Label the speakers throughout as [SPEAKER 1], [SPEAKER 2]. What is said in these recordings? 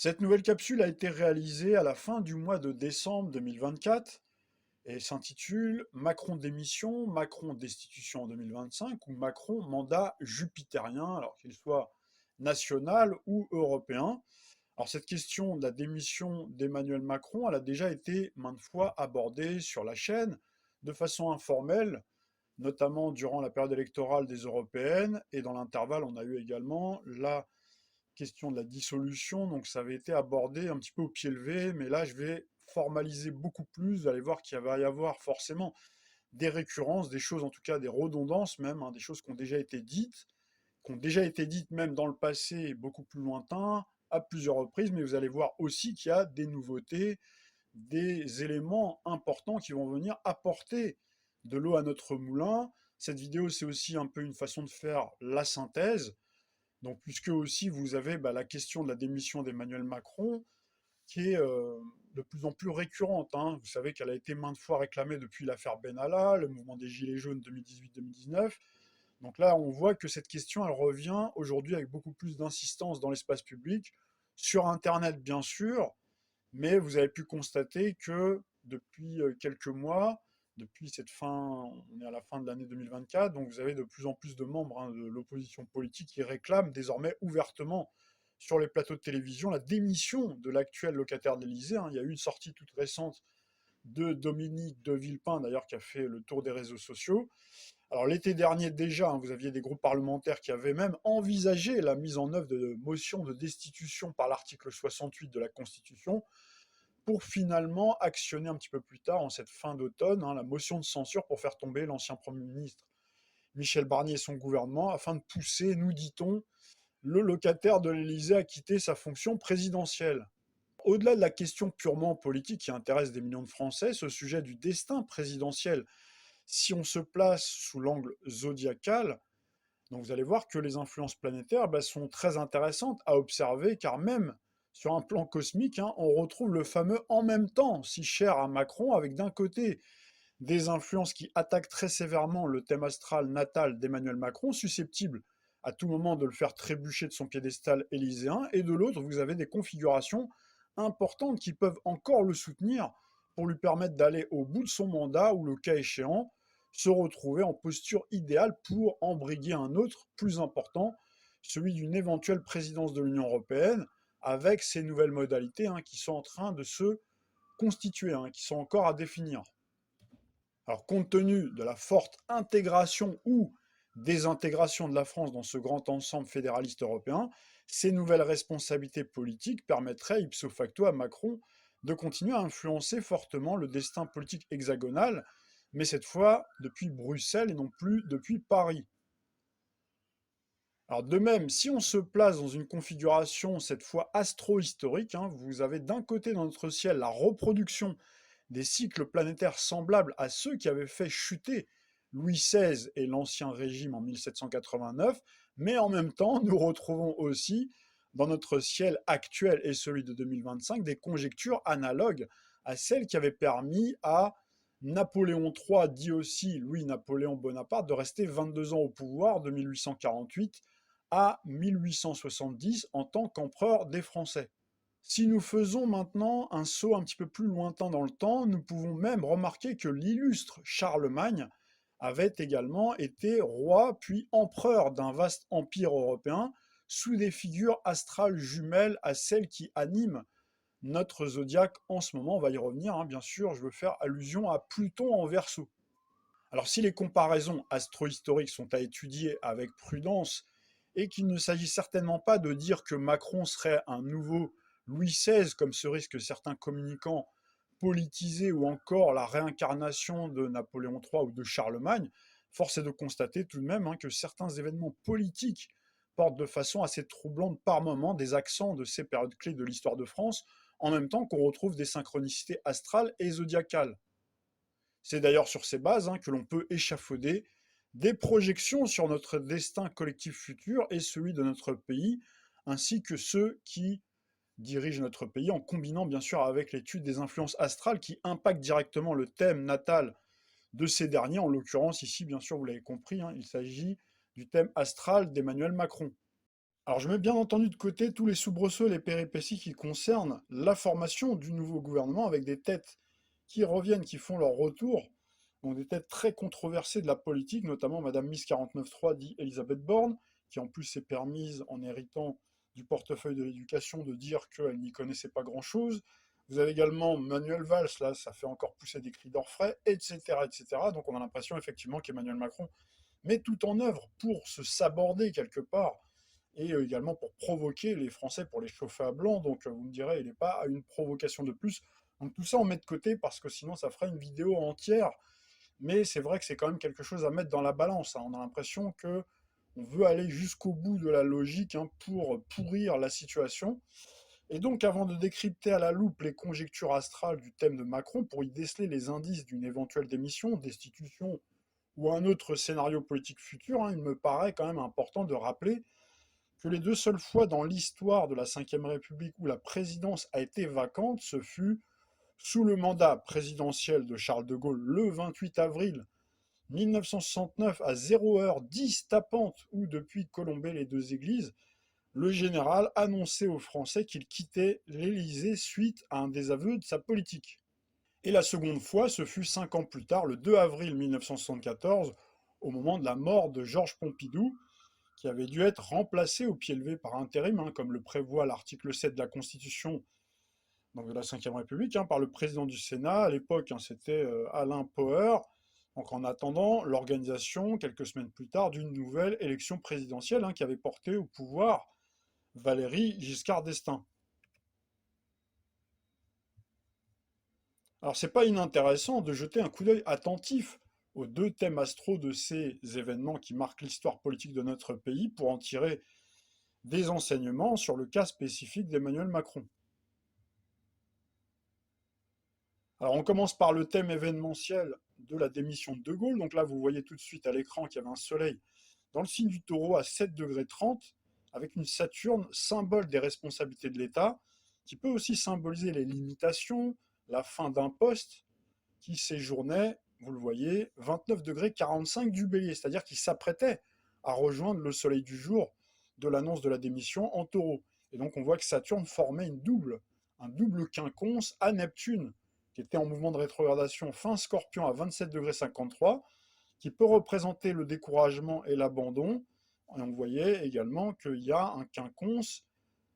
[SPEAKER 1] Cette nouvelle capsule a été réalisée à la fin du mois de décembre 2024 et s'intitule Macron démission, Macron destitution en 2025 ou Macron mandat jupitérien, alors qu'il soit national ou européen. Alors cette question de la démission d'Emmanuel Macron, elle a déjà été maintes fois abordée sur la chaîne de façon informelle, notamment durant la période électorale des européennes, et dans l'intervalle, on a eu également la question de la dissolution, donc ça avait été abordé un petit peu au pied levé, mais là je vais formaliser beaucoup plus, vous allez voir qu'il va y avoir forcément des récurrences, des choses en tout cas, des redondances même, hein, des choses qui ont déjà été dites même dans le passé beaucoup plus lointain, à plusieurs reprises, mais vous allez voir aussi qu'il y a des nouveautés, des éléments importants qui vont venir apporter de l'eau à notre moulin. Cette vidéo, c'est aussi un peu une façon de faire la synthèse, donc, puisque aussi vous avez la question de la démission d'Emmanuel Macron, qui est de plus en plus récurrente, hein. Vous savez qu'elle a été maintes fois réclamée depuis l'affaire Benalla, le mouvement des Gilets jaunes 2018-2019. Donc là, on voit que cette question, elle revient aujourd'hui avec beaucoup plus d'insistance dans l'espace public, sur Internet bien sûr, mais vous avez pu constater que depuis quelques mois, depuis cette fin, on est à la fin de l'année 2024, donc vous avez de plus en plus de membres, hein, de l'opposition politique qui réclament désormais ouvertement sur les plateaux de télévision la démission de l'actuel locataire de l'Élysée, hein. Il y a eu une sortie toute récente de Dominique de Villepin, d'ailleurs, qui a fait le tour des réseaux sociaux. Alors l'été dernier déjà, hein, vous aviez des groupes parlementaires qui avaient même envisagé la mise en œuvre de motions de destitution par l'article 68 de la Constitution, pour finalement actionner un petit peu plus tard, en cette fin d'automne, hein, la motion de censure pour faire tomber l'ancien Premier ministre Michel Barnier et son gouvernement, afin de pousser, nous dit-on, le locataire de l'Élysée à quitter sa fonction présidentielle. Au-delà de la question purement politique qui intéresse des millions de Français, ce sujet du destin présidentiel, si on se place sous l'angle zodiacal, donc vous allez voir que les influences planétaires sont très intéressantes à observer, car même sur un plan cosmique, hein, on retrouve le fameux en même temps, si cher à Macron, avec d'un côté des influences qui attaquent très sévèrement le thème astral natal d'Emmanuel Macron, susceptible à tout moment de le faire trébucher de son piédestal élyséen, et de l'autre, vous avez des configurations importantes qui peuvent encore le soutenir pour lui permettre d'aller au bout de son mandat ou, le cas échéant, se retrouver en posture idéale pour embriguer un autre plus important, celui d'une éventuelle présidence de l'Union européenne, avec ces nouvelles modalités, hein, qui sont en train de se constituer, hein, qui sont encore à définir. Alors, compte tenu de la forte intégration ou désintégration de la France dans ce grand ensemble fédéraliste européen, ces nouvelles responsabilités politiques permettraient ipso facto à Macron de continuer à influencer fortement le destin politique hexagonal, mais cette fois depuis Bruxelles et non plus depuis Paris. Alors de même, si on se place dans une configuration cette fois astro-historique, hein, vous avez d'un côté dans notre ciel la reproduction des cycles planétaires semblables à ceux qui avaient fait chuter Louis XVI et l'Ancien Régime en 1789, mais en même temps, nous retrouvons aussi dans notre ciel actuel et celui de 2025 des conjectures analogues à celles qui avaient permis à Napoléon III, dit aussi Louis-Napoléon Bonaparte, de rester 22 ans au pouvoir de 1848 à 1870 en tant qu'empereur des Français. Si nous faisons maintenant un saut un petit peu plus lointain dans le temps, nous pouvons même remarquer que l'illustre Charlemagne avait également été roi puis empereur d'un vaste empire européen sous des figures astrales jumelles à celles qui animent notre zodiaque en ce moment. On va y revenir, hein, bien sûr, je veux faire allusion à Pluton en Verseau. Alors si les comparaisons astro-historiques sont à étudier avec prudence et qu'il ne s'agit certainement pas de dire que Macron serait un nouveau Louis XVI, comme ce risquent certains communicants politisés, ou encore la réincarnation de Napoléon III ou de Charlemagne, force est de constater tout de même, hein, que certains événements politiques portent de façon assez troublante par moments des accents de ces périodes clés de l'histoire de France, en même temps qu'on retrouve des synchronicités astrales et zodiacales. C'est d'ailleurs sur ces bases, hein, que l'on peut échafauder des projections sur notre destin collectif futur et celui de notre pays, ainsi que ceux qui dirigent notre pays, en combinant bien sûr avec l'étude des influences astrales qui impactent directement le thème natal de ces derniers. En l'occurrence, ici, bien sûr, vous l'avez compris, hein, il s'agit du thème astral d'Emmanuel Macron. Alors je mets bien entendu de côté tous les soubresauts et les péripéties qui concernent la formation du nouveau gouvernement avec des têtes qui reviennent, qui font leur retour, donc des têtes très controversées de la politique, notamment Madame Miss 49.3 dit Elisabeth Borne, qui en plus s'est permise, en héritant du portefeuille de l'éducation, de dire qu'elle n'y connaissait pas grand-chose. Vous avez également Manuel Valls, là, ça fait encore pousser des cris d'orfraie, etc., etc. Donc on a l'impression effectivement qu'Emmanuel Macron met tout en œuvre pour se saborder quelque part et également pour provoquer les Français, pour les chauffer à blanc. Donc vous me direz, il n'est pas à une provocation de plus. Donc tout ça, on met de côté parce que sinon, ça fera une vidéo entière. Mais c'est vrai que c'est quand même quelque chose à mettre dans la balance, hein. On a l'impression que on veut aller jusqu'au bout de la logique, hein, pour pourrir la situation. Et donc, avant de décrypter à la loupe les conjectures astrales du thème de Macron pour y déceler les indices d'une éventuelle démission, destitution ou un autre scénario politique futur, hein, il me paraît quand même important de rappeler que les deux seules fois dans l'histoire de la Ve République où la présidence a été vacante, ce fut sous le mandat présidentiel de Charles de Gaulle le 28 avril 1969 à 0h10 tapante, où depuis Colombey les deux églises, le général annonçait aux Français qu'il quittait l'Élysée suite à un désaveu de sa politique. Et la seconde fois, ce fut 5 ans plus tard, le 2 avril 1974, au moment de la mort de Georges Pompidou, qui avait dû être remplacé au pied levé par intérim, hein, comme le prévoit l'article 7 de la Constitution, donc de la Ve République, hein, par le président du Sénat. À l'époque, hein, c'était Alain Poher. Donc en attendant l'organisation, quelques semaines plus tard, d'une nouvelle élection présidentielle, hein, qui avait porté au pouvoir Valéry Giscard d'Estaing. Alors c'est pas inintéressant de jeter un coup d'œil attentif aux deux thèmes astraux de ces événements qui marquent l'histoire politique de notre pays pour en tirer des enseignements sur le cas spécifique d'Emmanuel Macron. Alors on commence par le thème événementiel de la démission de De Gaulle. Donc là, vous voyez tout de suite à l'écran qu'il y avait un soleil dans le signe du taureau à 7 degrés 30, avec une Saturne, symbole des responsabilités de l'État, qui peut aussi symboliser les limitations, la fin d'un poste, qui séjournait, vous le voyez, 29 degrés 45 du bélier, c'est-à-dire qu'il s'apprêtait à rejoindre le soleil du jour de l'annonce de la démission en taureau. Et donc on voit que Saturne formait un double quinconce à Neptune, qui était en mouvement de rétrogradation fin scorpion à 27 degrés 53, qui peut représenter le découragement et l'abandon. Et on voyait également qu'il y a un quinconce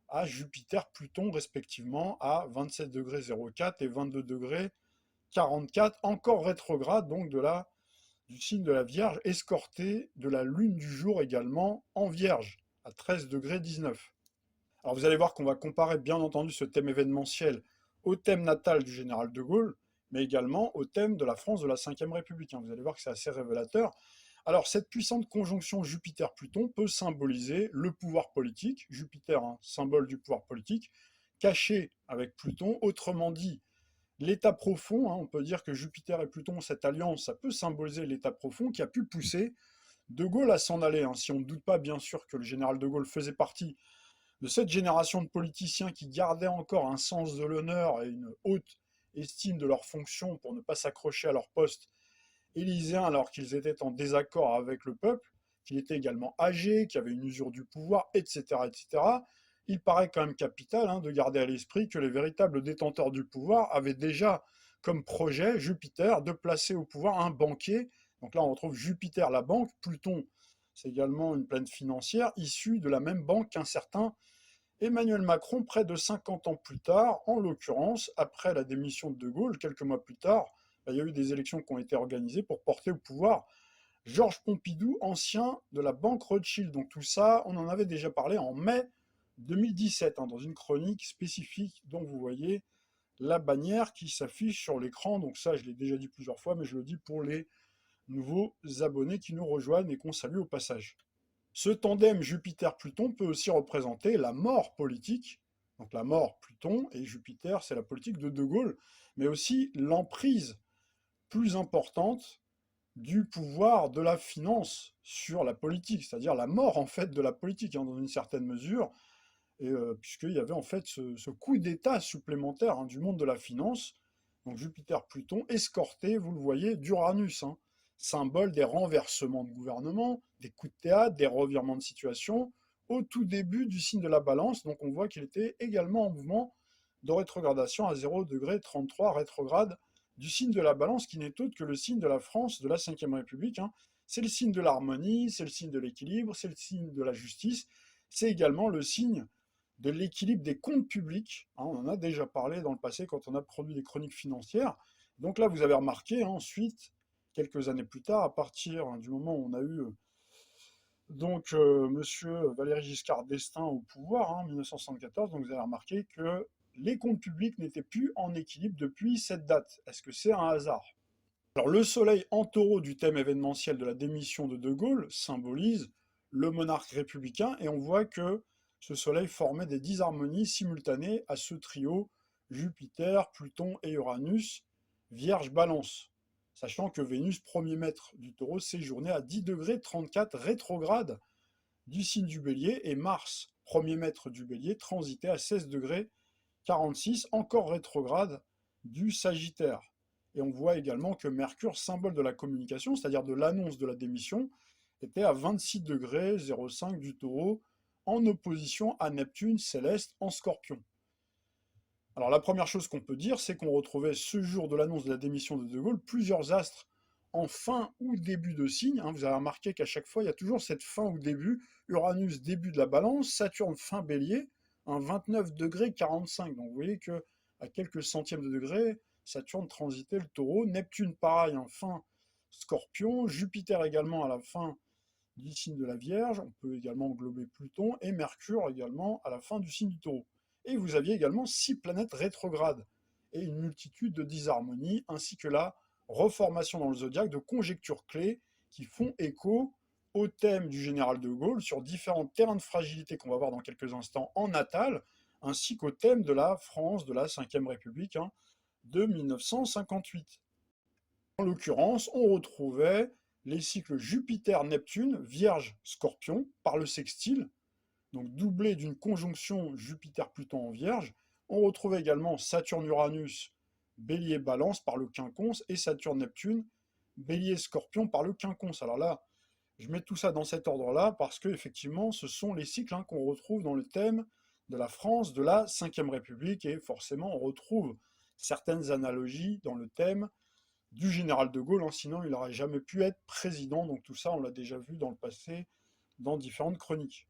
[SPEAKER 1] à Jupiter-Pluton, respectivement, à 27 degrés 04 et 22 degrés 44, encore rétrograde, donc du signe de la Vierge, escorté de la lune du jour également en Vierge, à 13 degrés 19. Alors vous allez voir qu'on va comparer bien entendu ce thème événementiel au thème natal du général de Gaulle, mais également au thème de la France de la Ve République. Vous allez voir que c'est assez révélateur. Alors cette puissante conjonction Jupiter-Pluton peut symboliser le pouvoir politique, Jupiter, hein, symbole du pouvoir politique, caché avec Pluton, autrement dit l'état profond, hein, on peut dire que Jupiter et Pluton, cette alliance, ça peut symboliser l'état profond qui a pu pousser De Gaulle à s'en aller, hein, si on ne doute pas bien sûr que le général de Gaulle faisait partie de cette génération de politiciens qui gardaient encore un sens de l'honneur et une haute estime de leurs fonctions pour ne pas s'accrocher à leur poste élyséen alors qu'ils étaient en désaccord avec le peuple, qu'il était également âgé, qu'il avait une usure du pouvoir, etc., etc. Il paraît quand même capital, hein, de garder à l'esprit que les véritables détenteurs du pouvoir avaient déjà comme projet, Jupiter, de placer au pouvoir un banquier. Donc là, on retrouve Jupiter, la banque, Pluton, c'est également une planète financière issue de la même banque qu'un certain Emmanuel Macron, près de 50 ans plus tard, en l'occurrence, après la démission de De Gaulle, quelques mois plus tard, il y a eu des élections qui ont été organisées pour porter au pouvoir Georges Pompidou, ancien de la banque Rothschild. Donc tout ça, on en avait déjà parlé en mai 2017, hein, dans une chronique spécifique dont vous voyez la bannière qui s'affiche sur l'écran. Donc ça, je l'ai déjà dit plusieurs fois, mais je le dis pour les nouveaux abonnés qui nous rejoignent et qu'on salue au passage. Ce tandem Jupiter-Pluton peut aussi représenter la mort politique. Donc la mort, Pluton, et Jupiter, c'est la politique de De Gaulle, mais aussi l'emprise plus importante du pouvoir de la finance sur la politique, c'est-à-dire la mort en fait de la politique, hein, dans une certaine mesure, et puisqu'il y avait en fait ce coup d'État supplémentaire, hein, du monde de la finance, donc Jupiter-Pluton, escorté, vous le voyez, d'Uranus, hein, symbole des renversements de gouvernement, des coups de théâtre, des revirements de situation, au tout début du signe de la balance. Donc on voit qu'il était également en mouvement de rétrogradation à 0,33 rétrograde du signe de la balance, qui n'est autre que le signe de la France de la Ve République. C'est le signe de l'harmonie, c'est le signe de l'équilibre, c'est le signe de la justice, c'est également le signe de l'équilibre des comptes publics. On en a déjà parlé dans le passé quand on a produit des chroniques financières. Donc là, vous avez remarqué, ensuite, quelques années plus tard, à partir du moment où on a eu Monsieur Valéry Giscard d'Estaing au pouvoir, en 1974, donc vous avez remarqué que les comptes publics n'étaient plus en équilibre depuis cette date. Est-ce que c'est un hasard? Alors le soleil en taureau du thème événementiel de la démission de De Gaulle symbolise le monarque républicain, et on voit que ce soleil formait des disharmonies simultanées à ce trio Jupiter, Pluton et Uranus, Vierge, Balance. Sachant que Vénus, premier maître du taureau, séjournait à 10,34 degrés rétrograde du signe du bélier, et Mars, premier maître du bélier, transitait à 16,46 degrés, encore rétrograde du Sagittaire. Et on voit également que Mercure, symbole de la communication, c'est-à-dire de l'annonce de la démission, était à 26,05 degrés du taureau, en opposition à Neptune céleste en scorpion. Alors la première chose qu'on peut dire, c'est qu'on retrouvait ce jour de l'annonce de la démission de De Gaulle plusieurs astres en fin ou début de signe. Vous avez remarqué qu'à chaque fois, il y a toujours cette fin ou début. Uranus, début de la balance, Saturne, fin bélier, 29,45 degrés. Donc vous voyez que à quelques centièmes de degré, Saturne transitait le taureau. Neptune, pareil, en fin scorpion. Jupiter également à la fin du signe de la Vierge. On peut également englober Pluton. Et Mercure également à la fin du signe du taureau. Et vous aviez également 6 planètes rétrogrades et une multitude de disharmonies, ainsi que la reformation dans le zodiaque de conjectures clés qui font écho au thème du général de Gaulle sur différents terrains de fragilité qu'on va voir dans quelques instants en natal, ainsi qu'au thème de la France de la Ve République de 1958. En l'occurrence, on retrouvait les cycles Jupiter-Neptune, Vierge-Scorpion, par le sextile, donc doublé d'une conjonction Jupiter-Pluton en Vierge. On retrouve également Saturne-Uranus, Bélier-Balance par le quinconce, et Saturne-Neptune, Bélier-Scorpion par le quinconce. Alors là, je mets tout ça dans cet ordre-là parce que effectivement, ce sont les cycles qu'on retrouve dans le thème de la France de la Ve République, et forcément, on retrouve certaines analogies dans le thème du général de Gaulle, sinon il n'aurait jamais pu être président. Donc tout ça, on l'a déjà vu dans le passé dans différentes chroniques.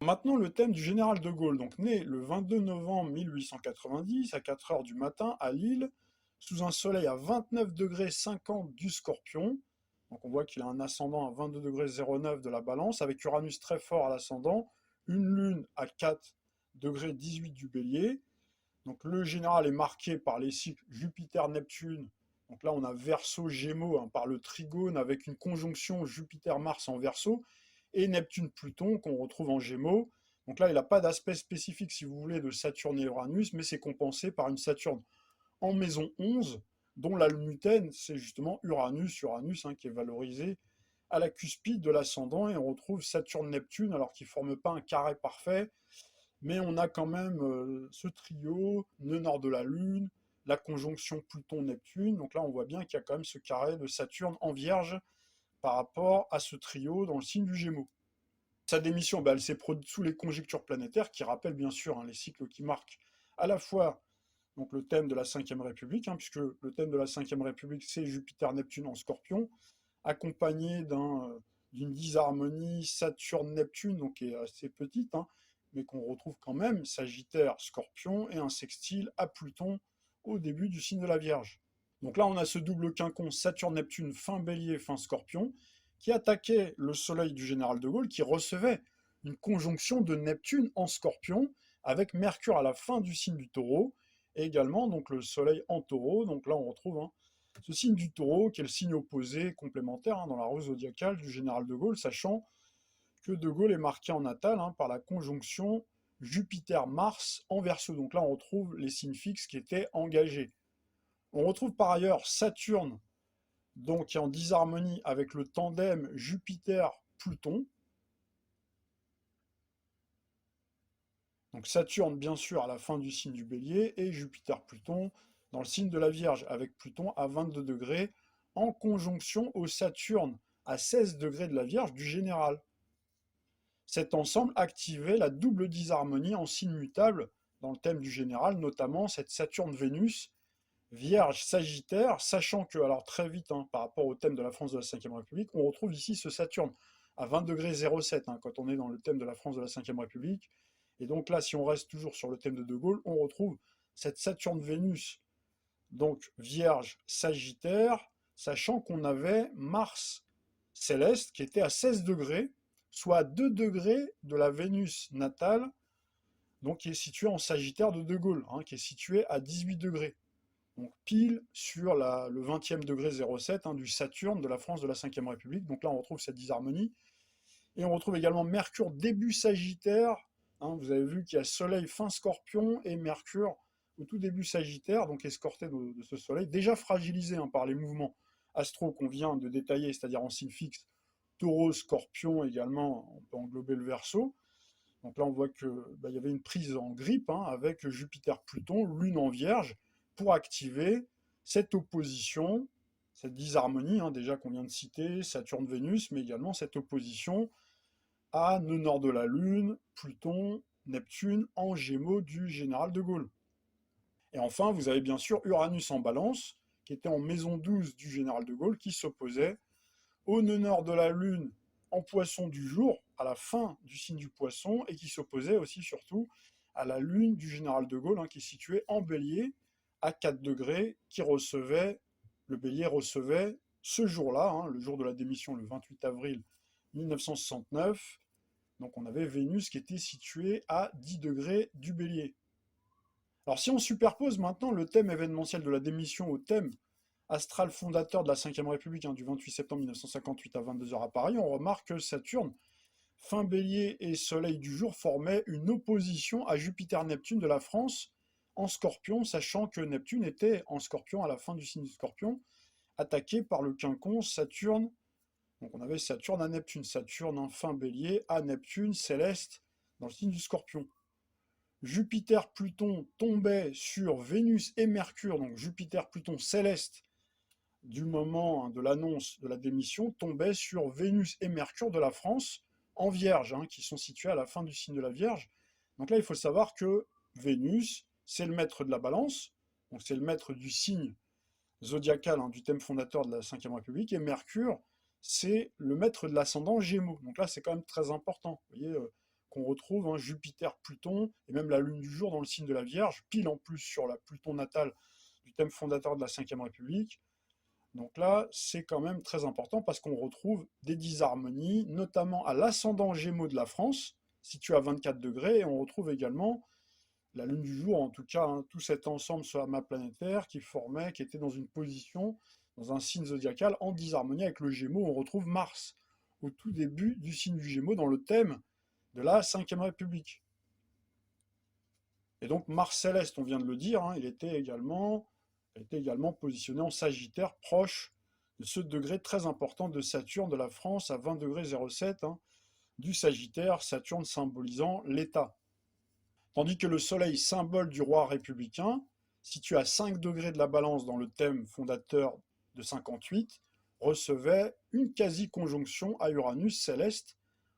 [SPEAKER 1] Maintenant, le thème du général de Gaulle, donc né le 22 novembre 1890 à 4 heures du matin à Lille, sous un soleil à 29,50 degrés du Scorpion. Donc on voit qu'il a un ascendant à 22,09 degrés de la Balance, avec Uranus très fort à l'ascendant, une lune à 4,18 degrés du Bélier. Donc le général est marqué par les cycles Jupiter-Neptune. Donc là on a Verseau, Gémeaux par le trigone, avec une conjonction Jupiter-Mars en Verseau, et Neptune-Pluton qu'on retrouve en Gémeaux. Donc là, il n'a pas d'aspect spécifique, si vous voulez, de Saturne et Uranus, mais c'est compensé par une Saturne en maison 11, dont l'almutène, c'est justement Uranus, qui est valorisé à la cuspide de l'ascendant, et on retrouve Saturne-Neptune, alors qu'il ne forme pas un carré parfait, mais on a quand même ce trio, nœud nord de la Lune, la conjonction Pluton-Neptune. Donc là, on voit bien qu'il y a quand même ce carré de Saturne en Vierge par rapport à ce trio dans le signe du Gémeaux. Sa démission, elle s'est produite sous les conjectures planétaires, qui rappellent bien sûr les cycles qui marquent à la fois donc, le thème de la Ve République, puisque le thème de la Ve République, c'est Jupiter-Neptune en Scorpion, accompagné d'une disharmonie Saturne-Neptune, donc qui est assez petite, mais qu'on retrouve quand même Sagittaire-Scorpion, et un sextile à Pluton au début du signe de la Vierge. Donc là, on a ce double quinconce Saturne-Neptune, fin Bélier, fin Scorpion, qui attaquait le soleil du général de Gaulle, qui recevait une conjonction de Neptune en Scorpion, avec Mercure à la fin du signe du Taureau, et également donc le soleil en Taureau. Donc là, on retrouve ce signe du Taureau, qui est le signe opposé complémentaire dans la roue zodiacale du général de Gaulle, sachant que de Gaulle est marqué en natal par la conjonction Jupiter-Mars en Verseau. Donc là, on retrouve les signes fixes qui étaient engagés. On retrouve par ailleurs Saturne, donc qui est en disharmonie avec le tandem Jupiter-Pluton. Donc Saturne, bien sûr, à la fin du signe du Bélier, et Jupiter-Pluton dans le signe de la Vierge, avec Pluton à 22 degrés, en conjonction au Saturne à 16 degrés de la Vierge du général. Cet ensemble activait la double disharmonie en signe mutable dans le thème du général, notamment cette Saturne-Vénus, Vierge-Sagittaire, sachant que, alors très vite, hein, par rapport au thème de la France de la Ve République, on retrouve ici ce Saturne à 20 degrés 07, hein, quand on est dans le thème de la France de la Ve République. Et donc là, si on reste toujours sur le thème de De Gaulle, on retrouve cette Saturne-Vénus, donc Vierge-Sagittaire, sachant qu'on avait Mars céleste qui était à 16 degrés, soit à 2 degrés de la Vénus natale, donc qui est située en Sagittaire de De Gaulle, hein, qui est située à 18 degrés. Donc pile sur le 20e degré 07, hein, du Saturne de la France de la Ve République. Donc là, on retrouve cette disharmonie. Et on retrouve également Mercure début Sagittaire. Hein, vous avez vu qu'il y a Soleil fin Scorpion et Mercure au tout début Sagittaire, donc escorté de ce Soleil, déjà fragilisé, hein, par les mouvements astro qu'on vient de détailler, c'est-à-dire en signe fixe, Taureau, Scorpion également, on peut englober le Verseau. Donc là, on voit qu'il y avait une prise en grippe, hein, avec Jupiter-Pluton, Lune en Vierge, pour activer cette opposition, cette disharmonie, hein, déjà qu'on vient de citer, Saturne-Vénus, mais également cette opposition à nœud nord de la Lune, Pluton, Neptune, en Gémeaux du général de Gaulle. Et enfin, vous avez bien sûr Uranus en Balance, qui était en maison 12 du général de Gaulle, qui s'opposait au nœud nord de la Lune en Poisson du jour, à la fin du signe du Poisson, et qui s'opposait aussi surtout à la Lune du général de Gaulle, hein, qui est située en Bélier, à 4 degrés, le Bélier recevait ce jour-là, hein, le jour de la démission, le 28 avril 1969, donc on avait Vénus qui était située à 10 degrés du Bélier. Alors si on superpose maintenant le thème événementiel de la démission au thème astral fondateur de la Ve République, hein, du 28 septembre 1958 à 22h à Paris, on remarque que Saturne, fin Bélier et Soleil du jour formaient une opposition à Jupiter-Neptune de la France en Scorpion, sachant que Neptune était en Scorpion à la fin du signe du Scorpion, attaqué par le quinconce Saturne. Donc on avait Saturne à Neptune, Saturne en fin Bélier à Neptune céleste dans le signe du Scorpion. Jupiter-Pluton tombait sur Vénus et Mercure, donc Jupiter-Pluton céleste du moment, hein, de l'annonce de la démission, tombait sur Vénus et Mercure de la France en Vierge, hein, qui sont situés à la fin du signe de la Vierge. Donc là, il faut savoir que Vénus, c'est le maître de la balance, donc c'est le maître du signe zodiacal, hein, du thème fondateur de la Ve République, et Mercure, c'est le maître de l'ascendant Gémeaux. Donc là, c'est quand même très important. Vous voyez, qu'on retrouve, hein, Jupiter, Pluton, et même la Lune du jour dans le signe de la Vierge, pile en plus sur la Pluton natale du thème fondateur de la Ve République. Donc là, c'est quand même très important parce qu'on retrouve des disharmonies, notamment à l'ascendant Gémeaux de la France, situé à 24 degrés, et on retrouve également la Lune du jour, en tout cas, hein, tout cet ensemble sur la map planétaire qui était dans une position, dans un signe zodiacal en disharmonie avec le Gémeaux. On retrouve Mars au tout début du signe du Gémeaux dans le thème de la Ve République. Et donc Mars céleste, on vient de le dire, hein, il était également positionné en Sagittaire, proche de ce degré très important de Saturne de la France à 20 degrés 07, hein, du Sagittaire, Saturne symbolisant l'État. Tandis que le Soleil, symbole du roi républicain, situé à 5 degrés de la Balance dans le thème fondateur de 58, recevait une quasi-conjonction à Uranus céleste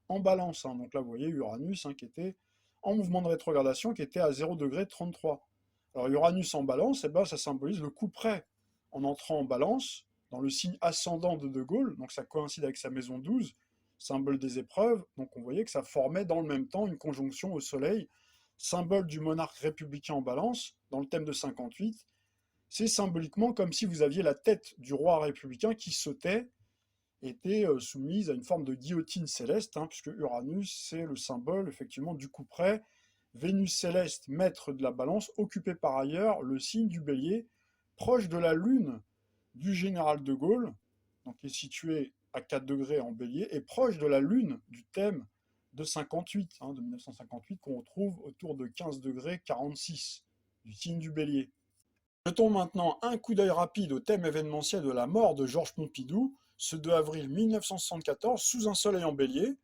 [SPEAKER 1] en Balance. Hein. Donc là, vous voyez Uranus, hein, qui était en mouvement de rétrogradation, qui était à 0 degré 33. Alors Uranus en Balance, ça symbolise le coup près en entrant en Balance, dans le signe ascendant de De Gaulle, donc ça coïncide avec sa maison 12, symbole des épreuves, donc on voyait que ça formait dans le même temps une conjonction au Soleil, symbole du monarque républicain en Balance, dans le thème de 58. C'est symboliquement comme si vous aviez la tête du roi républicain qui sautait, était soumise à une forme de guillotine céleste, hein, puisque Uranus, c'est le symbole effectivement du coup près. Vénus céleste, maître de la Balance, occupait par ailleurs le signe du Bélier, proche de la Lune du général de Gaulle, donc qui est situé à 4 degrés en Bélier, et proche de la Lune du thème de 58, hein, de 1958, qu'on retrouve autour de 15 degrés 46 du signe du Bélier. Jetons maintenant un coup d'œil rapide au thème événementiel de la mort de Georges Pompidou, ce 2 avril 1974, sous un soleil en Bélier.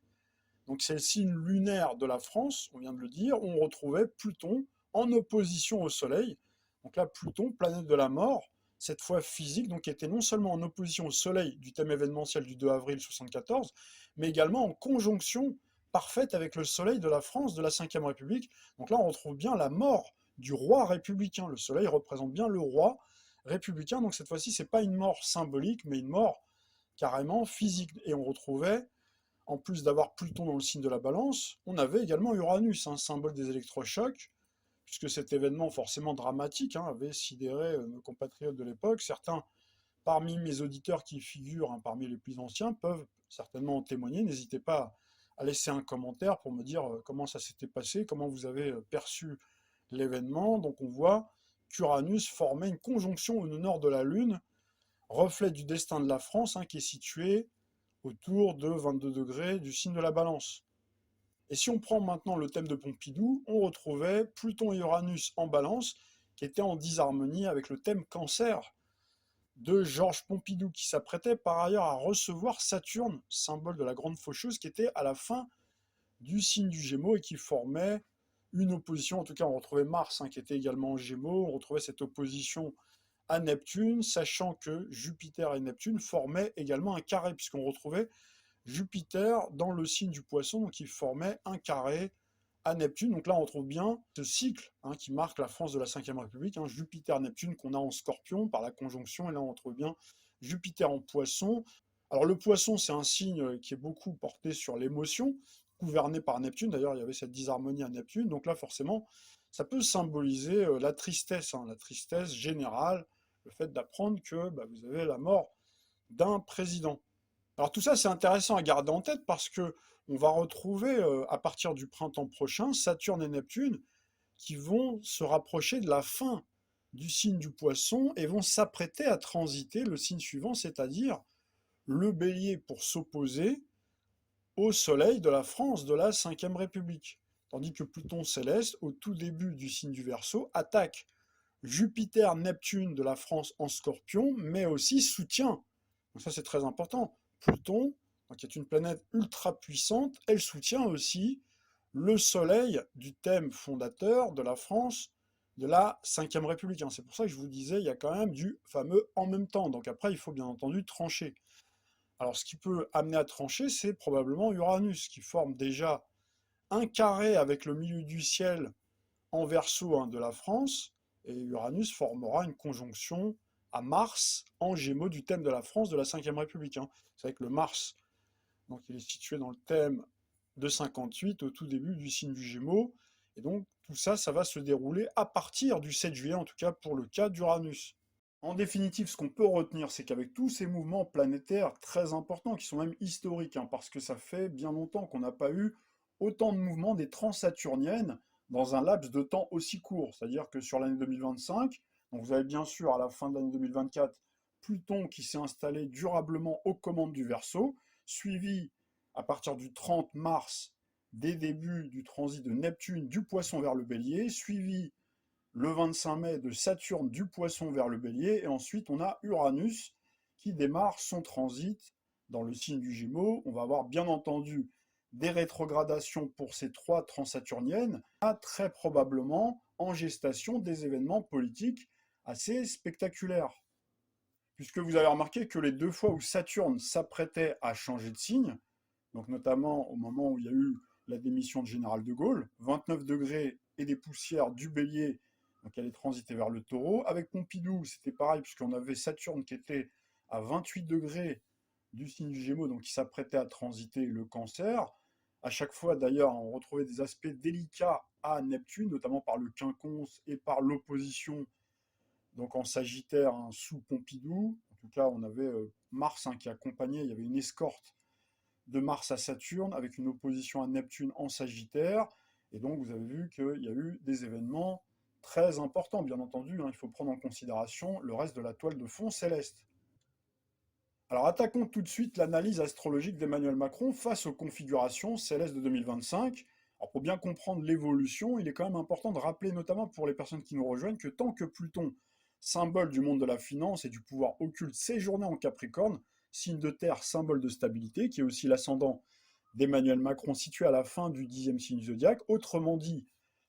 [SPEAKER 1] Donc c'est le signe lunaire de la France, on vient de le dire, où on retrouvait Pluton en opposition au Soleil. Donc là, Pluton, planète de la mort, cette fois physique, donc était non seulement en opposition au Soleil du thème événementiel du 2 avril 1974, mais également en conjonction parfaite avec le soleil de la France de la Ve République. Donc là, on retrouve bien la mort du roi républicain. Le soleil représente bien le roi républicain. Donc cette fois-ci, c'est pas une mort symbolique, mais une mort carrément physique. Et on retrouvait, en plus d'avoir Pluton dans le signe de la Balance, on avait également Uranus, symbole des électrochocs, puisque cet événement forcément dramatique avait sidéré nos compatriotes de l'époque. Certains parmi mes auditeurs qui figurent parmi les plus anciens peuvent certainement en témoigner. N'hésitez pas à laisser un commentaire pour me dire comment ça s'était passé, comment vous avez perçu l'événement. Donc on voit qu'Uranus formait une conjonction au nord de la Lune, reflet du destin de la France, qui est situé autour de 22 degrés du signe de la Balance. Et si on prend maintenant le thème de Pompidou, on retrouvait Pluton et Uranus en Balance, qui étaient en disharmonie avec le thème Cancer de Georges Pompidou, qui s'apprêtait par ailleurs à recevoir Saturne, symbole de la grande faucheuse, qui était à la fin du signe du Gémeaux et qui formait une opposition. En tout cas, on retrouvait Mars, qui était également en Gémeaux, on retrouvait cette opposition à Neptune, sachant que Jupiter et Neptune formaient également un carré, puisqu'on retrouvait Jupiter dans le signe du Poisson, donc il formait un carré à Neptune. Donc là, on retrouve bien ce cycle qui marque la France de la Ve République, Jupiter-Neptune qu'on a en Scorpion par la conjonction, et là on retrouve bien Jupiter en Poisson. Alors le Poisson, c'est un signe qui est beaucoup porté sur l'émotion, gouverné par Neptune. D'ailleurs, il y avait cette disharmonie à Neptune. Donc là, forcément, ça peut symboliser la tristesse générale, le fait d'apprendre que vous avez la mort d'un président. Alors tout ça, c'est intéressant à garder en tête parce que on va retrouver à partir du printemps prochain Saturne et Neptune qui vont se rapprocher de la fin du signe du Poisson et vont s'apprêter à transiter le signe suivant, c'est-à-dire le Bélier, pour s'opposer au Soleil de la France de la Ve République. Tandis que Pluton céleste, au tout début du signe du Verseau, attaque Jupiter, Neptune de la France en Scorpion, mais aussi soutient. Donc ça, c'est très important. Pluton, qui est une planète ultra puissante, elle soutient aussi le Soleil du thème fondateur de la France de la Ve République. C'est pour ça que je vous disais, il y a quand même du fameux en même temps. Donc après, il faut bien entendu trancher. Alors ce qui peut amener à trancher, c'est probablement Uranus, qui forme déjà un carré avec le milieu du ciel en Verseau de la France, et Uranus formera une conjonction à Mars en Gémeaux du thème de la France de la Ve République. C'est vrai que le Mars, donc il est situé dans le thème de 58 au tout début du signe du Gémeaux, et donc tout ça, ça va se dérouler à partir du 7 juillet, en tout cas pour le cas d'Uranus. En définitive, ce qu'on peut retenir, c'est qu'avec tous ces mouvements planétaires très importants, qui sont même historiques, parce que ça fait bien longtemps qu'on n'a pas eu autant de mouvements des transsaturniennes dans un laps de temps aussi court. C'est-à-dire que sur l'année 2025, donc vous avez bien sûr à la fin de l'année 2024 Pluton qui s'est installé durablement aux commandes du Verseau, suivi à partir du 30 mars des débuts du transit de Neptune du Poisson vers le Bélier, suivi le 25 mai de Saturne du Poisson vers le Bélier, et ensuite on a Uranus qui démarre son transit dans le signe du Gémeaux. On va avoir bien entendu des rétrogradations pour ces trois transsaturniennes, très probablement en gestation des événements politiques assez spectaculaires. Puisque vous avez remarqué que les deux fois où Saturne s'apprêtait à changer de signe, donc notamment au moment où il y a eu la démission de Général de Gaulle, 29 degrés et des poussières du Bélier, donc elle est transitée vers le Taureau. Avec Pompidou, c'était pareil, puisqu'on avait Saturne qui était à 28 degrés du signe du Gémeaux, donc qui s'apprêtait à transiter le Cancer. À chaque fois, d'ailleurs, on retrouvait des aspects délicats à Neptune, notamment par le quinconce et par l'opposition, donc en Sagittaire, sous Pompidou. En tout cas, on avait Mars qui accompagnait, il y avait une escorte de Mars à Saturne, avec une opposition à Neptune en Sagittaire. Et donc, vous avez vu qu'il y a eu des événements très importants, bien entendu. Il faut prendre en considération le reste de la toile de fond céleste. Alors, attaquons tout de suite l'analyse astrologique d'Emmanuel Macron face aux configurations célestes de 2025. Alors, pour bien comprendre l'évolution, il est quand même important de rappeler, notamment pour les personnes qui nous rejoignent, que tant que Pluton, symbole du monde de la finance et du pouvoir occulte, séjournait en Capricorne, signe de terre, symbole de stabilité, qui est aussi l'ascendant d'Emmanuel Macron situé à la fin du 10e signe zodiaque. Autrement dit,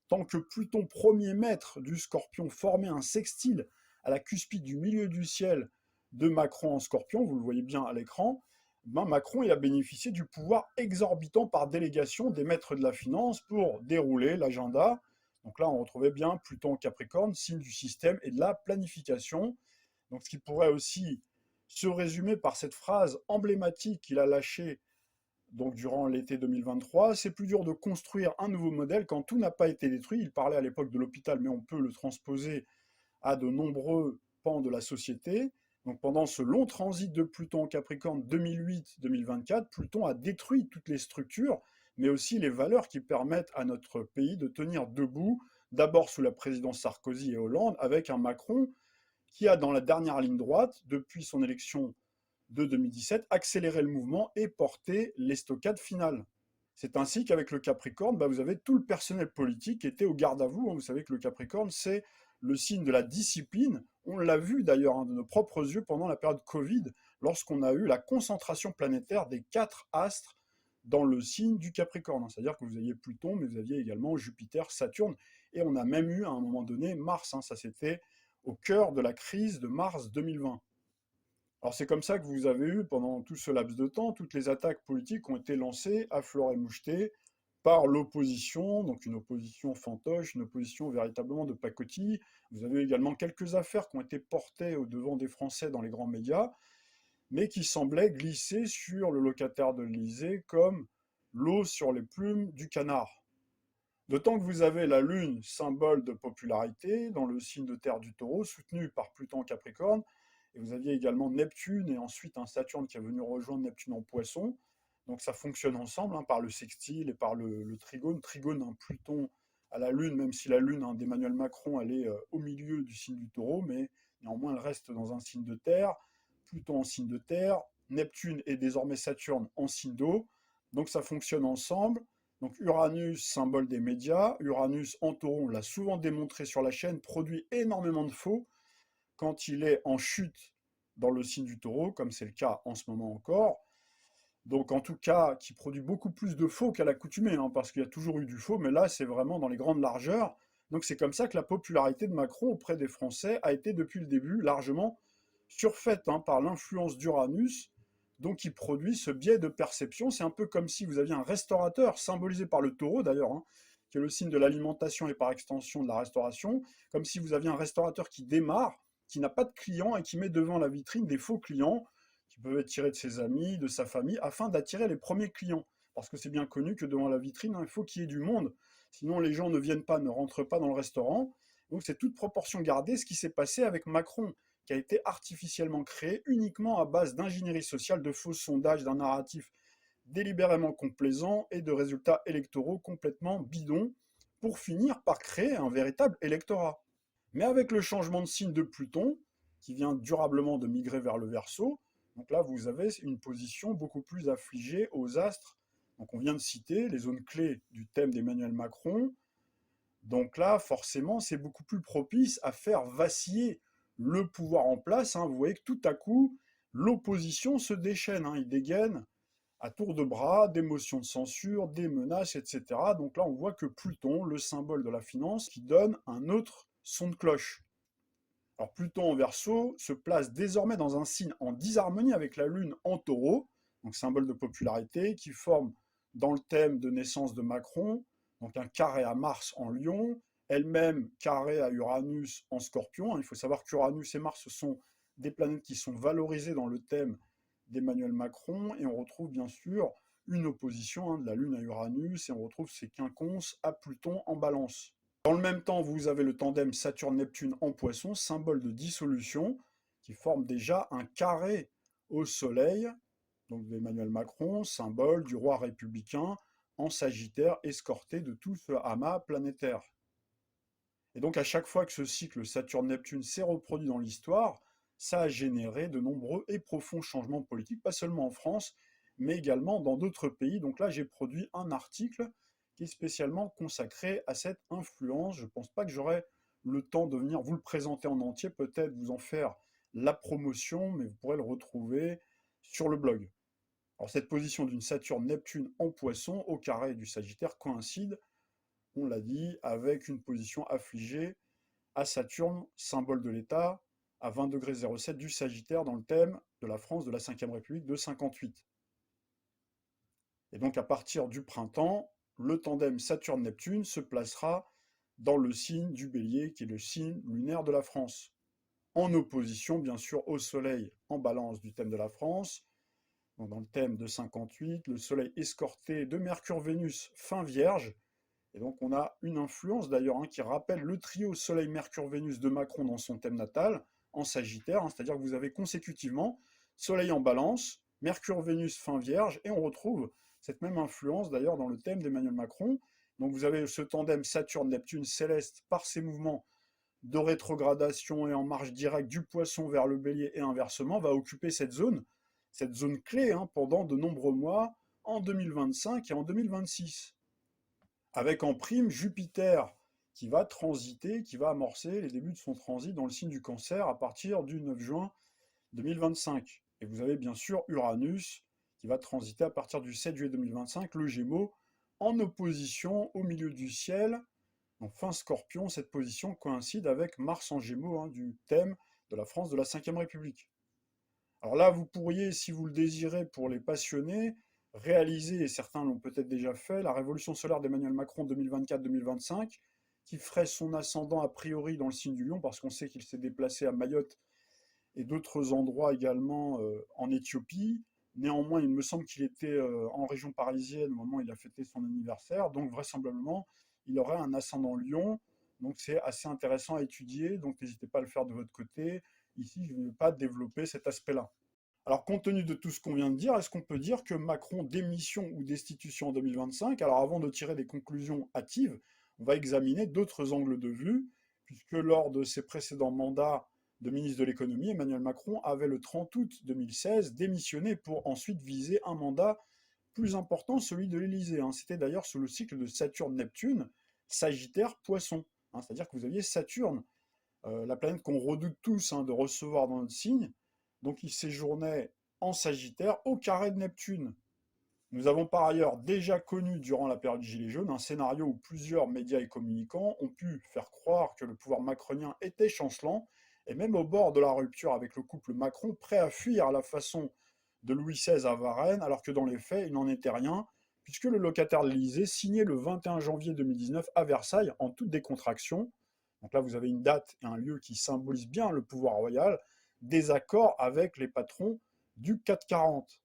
[SPEAKER 1] tant que Pluton, premier maître du Scorpion, formait un sextile à la cuspide du milieu du ciel de Macron en Scorpion, vous le voyez bien à l'écran, ben Macron il a bénéficié du pouvoir exorbitant par délégation des maîtres de la finance pour dérouler l'agenda. Donc là, on retrouvait bien Pluton en Capricorne, signe du système et de la planification. Donc ce qui pourrait aussi se résumer par cette phrase emblématique qu'il a lâchée donc durant l'été 2023, c'est plus dur de construire un nouveau modèle quand tout n'a pas été détruit. Il parlait à l'époque de l'hôpital, mais on peut le transposer à de nombreux pans de la société. Donc pendant ce long transit de Pluton en Capricorne 2008-2024, Pluton a détruit toutes les structures, mais aussi les valeurs qui permettent à notre pays de tenir debout, d'abord sous la présidence Sarkozy et Hollande, avec un Macron qui a, dans la dernière ligne droite, depuis son élection de 2017, accéléré le mouvement et porté l'estocade finale. C'est ainsi qu'avec le Capricorne, vous avez tout le personnel politique qui était au garde à vous. Vous savez que le Capricorne, c'est le signe de la discipline. On l'a vu d'ailleurs de nos propres yeux pendant la période Covid, lorsqu'on a eu la concentration planétaire des 4 astres dans le signe du Capricorne. C'est-à-dire que vous aviez Pluton, mais vous aviez également Jupiter, Saturne, et on a même eu à un moment donné Mars. Ça, c'était au cœur de la crise de mars 2020. Alors c'est comme ça que vous avez eu, pendant tout ce laps de temps, toutes les attaques politiques ont été lancées à fleur et moucheté par l'opposition, donc une opposition fantoche, une opposition véritablement de pacotille. Vous avez également quelques affaires qui ont été portées au devant des Français dans les grands médias, mais qui semblaient glisser sur le locataire de l'Élysée comme l'eau sur les plumes du canard. D'autant que vous avez la Lune, symbole de popularité, dans le signe de terre du Taureau, soutenu par Pluton en Capricorne, et vous aviez également Neptune et ensuite un Saturne qui est venu rejoindre Neptune en Poisson. Donc ça fonctionne ensemble par le sextile et par le trigone. Trigone, un Pluton à la Lune, même si la Lune d'Emmanuel Macron, elle est au milieu du signe du Taureau, mais néanmoins elle reste dans un signe de terre. Pluton en signe de terre, Neptune et désormais Saturne en signe d'eau. Donc ça fonctionne ensemble. Donc Uranus, symbole des médias. Uranus en Taureau, on l'a souvent démontré sur la chaîne, produit énormément de faux quand il est en chute dans le signe du Taureau, comme c'est le cas en ce moment encore. Donc en tout cas, qui produit beaucoup plus de faux qu'à l'accoutumée, parce qu'il y a toujours eu du faux, mais là c'est vraiment dans les grandes largeurs. Donc c'est comme ça que la popularité de Macron auprès des Français a été depuis le début largement surfaite par l'influence d'Uranus, donc qui produit ce biais de perception. C'est un peu comme si vous aviez un restaurateur, symbolisé par le taureau d'ailleurs, qui est le signe de l'alimentation et par extension de la restauration, comme si vous aviez un restaurateur qui démarre, qui n'a pas de clients et qui met devant la vitrine des faux clients, qui peuvent être tirés de ses amis, de sa famille, afin d'attirer les premiers clients. Parce que c'est bien connu que devant la vitrine, il faut qu'il y ait du monde. Sinon, les gens ne viennent pas, ne rentrent pas dans le restaurant. Donc c'est toute proportion gardée ce qui s'est passé avec Macron, qui a été artificiellement créé uniquement à base d'ingénierie sociale, de faux sondages, d'un narratif délibérément complaisant et de résultats électoraux complètement bidons, pour finir par créer un véritable électorat. Mais avec le changement de signe de Pluton, qui vient durablement de migrer vers le Verseau, donc là vous avez une position beaucoup plus affligée aux astres. Donc on vient de citer les zones clés du thème d'Emmanuel Macron. Donc là, forcément, c'est beaucoup plus propice à faire vaciller le pouvoir en place. Vous voyez que tout à coup, l'opposition se déchaîne. Il dégaine à tour de bras des motions de censure, des menaces, etc. Donc là, on voit que Pluton, le symbole de la finance, qui donne un autre son de cloche. Alors Pluton en Verseau se place désormais dans un signe en disharmonie avec la Lune en Taureau, donc symbole de popularité, qui forme dans le thème de naissance de Macron, donc un carré à Mars en Lion, elle-même carré à Uranus en Scorpion. Il faut savoir qu'Uranus et Mars sont des planètes qui sont valorisées dans le thème d'Emmanuel Macron, et on retrouve bien sûr une opposition de la Lune à Uranus, et on retrouve ces quinconces à Pluton en Balance. Dans le même temps, vous avez le tandem Saturne-Neptune en Poisson, symbole de dissolution, qui forme déjà un carré au Soleil, donc d'Emmanuel Macron, symbole du roi républicain en Sagittaire, escorté de tout ce amas planétaire. Et donc à chaque fois que ce cycle Saturne-Neptune s'est reproduit dans l'histoire, ça a généré de nombreux et profonds changements politiques, pas seulement en France, mais également dans d'autres pays. Donc là, j'ai produit un article qui est spécialement consacré à cette influence. Je ne pense pas que j'aurai le temps de venir vous le présenter en entier, peut-être vous en faire la promotion, mais vous pourrez le retrouver sur le blog. Alors cette position d'une Saturne-Neptune en Poisson au carré du Sagittaire coïncide, on l'a dit, avec une position affligée à Saturne, symbole de l'État, à 20 degrés 07 du Sagittaire dans le thème de la France de la 5e République de 58. Et donc à partir du printemps, le tandem Saturne-Neptune se placera dans le signe du Bélier, qui est le signe lunaire de la France, en opposition bien sûr au Soleil en balance du thème de la France. Donc, dans le thème de 58, le Soleil escorté de Mercure-Vénus fin Vierge, et donc on a une influence d'ailleurs qui rappelle le trio Soleil-Mercure-Vénus de Macron dans son thème natal, en Sagittaire, c'est-à-dire que vous avez consécutivement Soleil en Balance, Mercure-Vénus fin Vierge, et on retrouve cette même influence d'ailleurs dans le thème d'Emmanuel Macron. Donc vous avez ce tandem Saturne-Neptune céleste par ses mouvements de rétrogradation et en marche directe du Poisson vers le Bélier et inversement, va occuper cette zone clé pendant de nombreux mois en 2025 et en 2026. Avec en prime Jupiter qui va transiter, qui va amorcer les débuts de son transit dans le signe du Cancer à partir du 9 juin 2025. Et vous avez bien sûr Uranus qui va transiter à partir du 7 juillet 2025, le Gémeaux, en opposition au milieu du ciel. Donc fin Scorpion, cette position coïncide avec Mars en Gémeaux du thème de la France de la Ve République. Alors là, vous pourriez, si vous le désirez, pour les passionnés, réaliser, et certains l'ont peut-être déjà fait, la révolution solaire d'Emmanuel Macron 2024-2025, qui ferait son ascendant a priori dans le signe du Lion, parce qu'on sait qu'il s'est déplacé à Mayotte et d'autres endroits également en Éthiopie. Néanmoins, il me semble qu'il était en région parisienne au moment où il a fêté son anniversaire, donc vraisemblablement, il aurait un ascendant Lion, donc c'est assez intéressant à étudier, donc n'hésitez pas à le faire de votre côté. Ici, je ne vais pas développer cet aspect-là. Alors, compte tenu de tout ce qu'on vient de dire, est-ce qu'on peut dire que Macron démission ou destitution en 2025? Alors, avant de tirer des conclusions hâtives, on va examiner d'autres angles de vue, puisque lors de ses précédents mandats de ministre de l'économie, Emmanuel Macron avait le 30 août 2016 démissionné pour ensuite viser un mandat plus important, celui de l'Élysée. C'était d'ailleurs sous le cycle de Saturne-Neptune, Sagittaire-Poisson. C'est-à-dire que vous aviez Saturne, la planète qu'on redoute tous de recevoir dans notre signe. Donc il séjournait en Sagittaire au carré de Neptune. Nous avons par ailleurs déjà connu durant la période Gilets jaunes un scénario où plusieurs médias et communicants ont pu faire croire que le pouvoir macronien était chancelant, et même au bord de la rupture avec le couple Macron, prêt à fuir à la façon de Louis XVI à Varennes, alors que dans les faits, il n'en était rien, puisque le locataire de l'Élysée signait le 21 janvier 2019 à Versailles en toute décontraction. Donc là, vous avez une date et un lieu qui symbolisent bien le pouvoir royal, des accords avec les patrons du 440.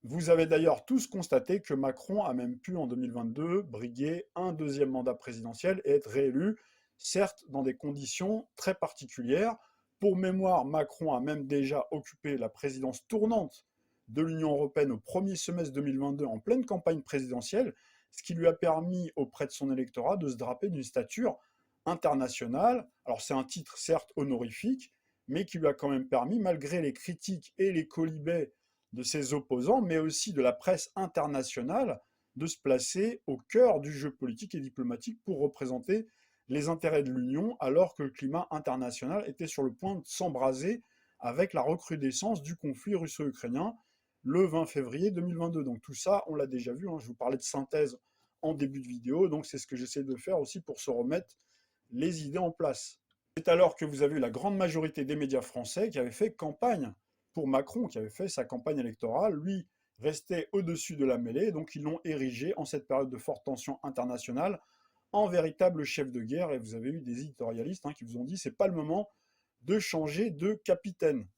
[SPEAKER 1] Vous avez d'ailleurs tous constaté que Macron a même pu en 2022 briguer un deuxième mandat présidentiel et être réélu, certes dans des conditions très particulières. Pour mémoire, Macron a même déjà occupé la présidence tournante de l'Union européenne au premier semestre 2022 en pleine campagne présidentielle, ce qui lui a permis auprès de son électorat de se draper d'une stature internationale. Alors c'est un titre certes honorifique, mais qui lui a quand même permis, malgré les critiques et les quolibets de ses opposants, mais aussi de la presse internationale, de se placer au cœur du jeu politique et diplomatique pour représenter les intérêts de l'Union, alors que le climat international était sur le point de s'embraser avec la recrudescence du conflit russo-ukrainien le 20 février 2022. Donc tout ça, on l'a déjà vu, je vous parlais de synthèse en début de vidéo, donc c'est ce que j'essaie de faire aussi pour se remettre les idées en place. C'est alors que vous avez eu la grande majorité des médias français qui avaient fait campagne pour Macron, qui avait fait sa campagne électorale. Lui restait au-dessus de la mêlée, donc ils l'ont érigé en cette période de forte tension internationale en véritable chef de guerre. Et vous avez eu des éditorialistes qui vous ont dit c'est pas le moment de changer de capitaine.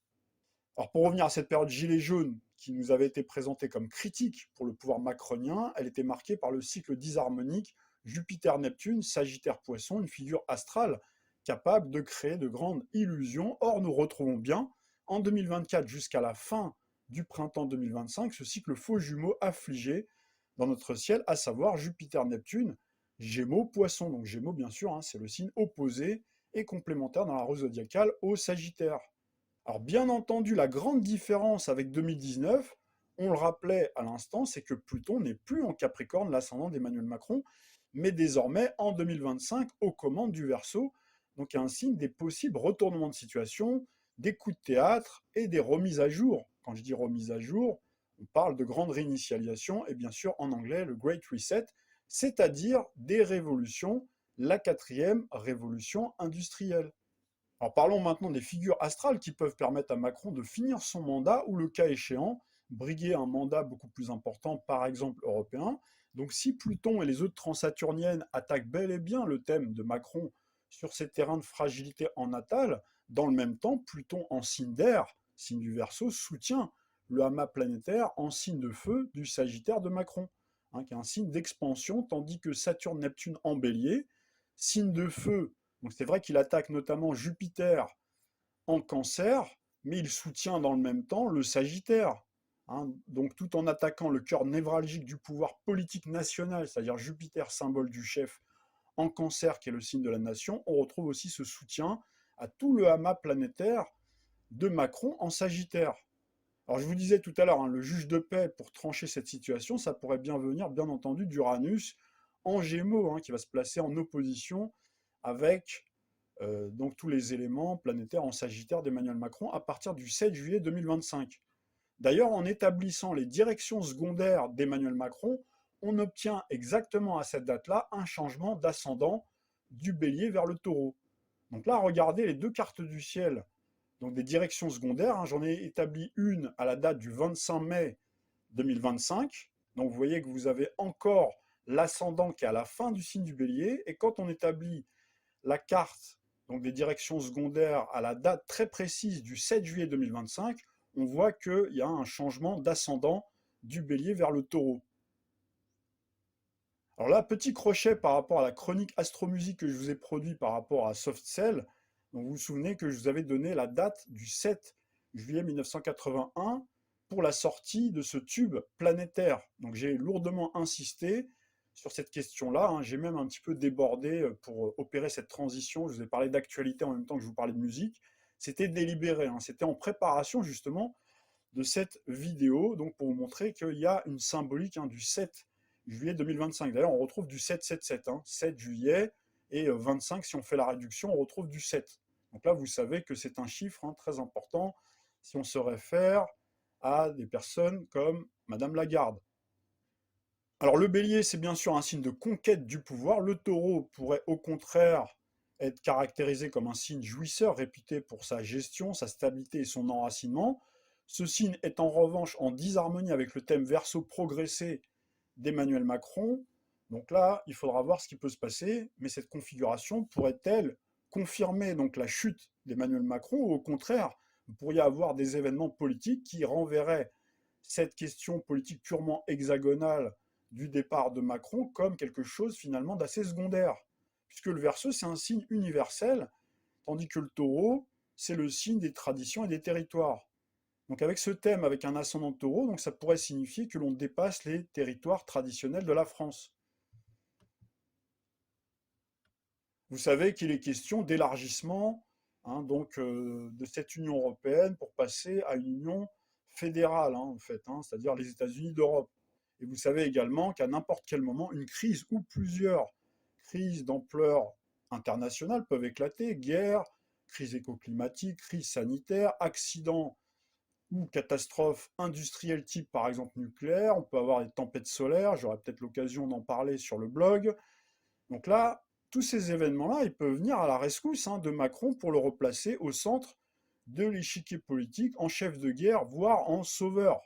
[SPEAKER 1] Alors pour revenir à cette période gilet jaune qui nous avait été présentée comme critique pour le pouvoir macronien, elle était marquée par le cycle disharmonique Jupiter-Neptune, Sagittaire-Poisson, une figure astrale capable de créer de grandes illusions. Or, nous retrouvons bien, en 2024 jusqu'à la fin du printemps 2025, ce cycle faux jumeau affligé dans notre ciel, à savoir Jupiter-Neptune, Gémeaux-Poisson. Donc Gémeaux, bien sûr, c'est le signe opposé et complémentaire dans la roue zodiacale au Sagittaire. Alors bien entendu, la grande différence avec 2019, on le rappelait à l'instant, c'est que Pluton n'est plus en Capricorne, l'ascendant d'Emmanuel Macron, mais désormais en 2025 aux commandes du Verseau, donc un signe des possibles retournements de situation, des coups de théâtre et des remises à jour. Quand je dis remises à jour, on parle de grande réinitialisation et bien sûr en anglais le Great Reset, c'est-à-dire des révolutions, la 4e révolution industrielle. Alors parlons maintenant des figures astrales qui peuvent permettre à Macron de finir son mandat ou, le cas échéant, briguer un mandat beaucoup plus important, par exemple européen. Donc si Pluton et les autres transsaturniennes attaquent bel et bien le thème de Macron sur ces terrains de fragilité en natal, dans le même temps, Pluton en signe d'air, signe du Verseau, soutient le amas planétaire en signe de feu du Sagittaire de Macron, hein, qui est un signe d'expansion, tandis que Saturne-Neptune en bélier, signe de feu. Donc c'est vrai qu'il attaque notamment Jupiter en Cancer, mais il soutient dans le même temps le Sagittaire. Hein. Donc tout en attaquant le cœur névralgique du pouvoir politique national, c'est-à-dire Jupiter, symbole du chef, en Cancer, qui est le signe de la nation, on retrouve aussi ce soutien à tout le amas planétaire de Macron en Sagittaire. Alors je vous disais tout à l'heure, hein, le juge de paix, pour trancher cette situation, ça pourrait bien venir, bien entendu, d'Uranus en Gémeaux, hein, qui va se placer en opposition avec donc tous les éléments planétaires en Sagittaire d'Emmanuel Macron à partir du 7 juillet 2025. D'ailleurs, en établissant les directions secondaires d'Emmanuel Macron, on obtient exactement à cette date-là un changement d'ascendant du bélier vers le taureau. Donc là, regardez les deux cartes du ciel, donc des directions secondaires. Hein, j'en ai établi une à la date du 25 mai 2025. Donc vous voyez que vous avez encore l'ascendant qui est à la fin du signe du bélier. Et quand on établit la carte donc des directions secondaires à la date très précise du 7 juillet 2025, on voit qu'il y a un changement d'ascendant du bélier vers le taureau. Alors là, petit crochet par rapport à la chronique astromusique que je vous ai produit par rapport à SoftCell. Donc vous vous souvenez que je vous avais donné la date du 7 juillet 1981 pour la sortie de ce tube planétaire. Donc j'ai lourdement insisté sur cette question-là. Hein. J'ai même un petit peu débordé pour opérer cette transition. Je vous ai parlé d'actualité en même temps que je vous parlais de musique. C'était délibéré, hein. C'était en préparation justement de cette vidéo, donc pour vous montrer qu'il y a une symbolique, hein, du 7 juillet 2025. D'ailleurs, on retrouve du 777, hein, 7 juillet, et 25, si on fait la réduction, on retrouve du 7. Donc là, vous savez que c'est un chiffre, hein, très important si on se réfère à des personnes comme Madame Lagarde. Alors le bélier, c'est bien sûr un signe de conquête du pouvoir. Le taureau pourrait au contraire être caractérisé comme un signe jouisseur, réputé pour sa gestion, sa stabilité et son enracinement. Ce signe est en revanche en disharmonie avec le thème Verseau progressé d'Emmanuel Macron. Donc là, il faudra voir ce qui peut se passer, mais cette configuration pourrait-elle confirmer donc la chute d'Emmanuel Macron, ou au contraire, vous pourriez avoir des événements politiques qui renverraient cette question politique purement hexagonale du départ de Macron comme quelque chose finalement d'assez secondaire, puisque le Verseau, c'est un signe universel, tandis que le taureau, c'est le signe des traditions et des territoires. Donc avec ce thème, avec un ascendant de taureau, donc ça pourrait signifier que l'on dépasse les territoires traditionnels de la France. Vous savez qu'il est question d'élargissement, hein, donc de cette Union européenne pour passer à une union fédérale, hein, en fait, hein, c'est-à-dire les États-Unis d'Europe. Et vous savez également qu'à n'importe quel moment, une crise ou plusieurs crises d'ampleur internationale peuvent éclater, guerre, crise écoclimatique, crise sanitaire, accident ou catastrophes industrielles type par exemple nucléaire, on peut avoir des tempêtes solaires, j'aurai peut-être l'occasion d'en parler sur le blog. Donc là, tous ces événements-là, ils peuvent venir à la rescousse, hein, de Macron pour le replacer au centre de l'échiquier politique, en chef de guerre, voire en sauveur.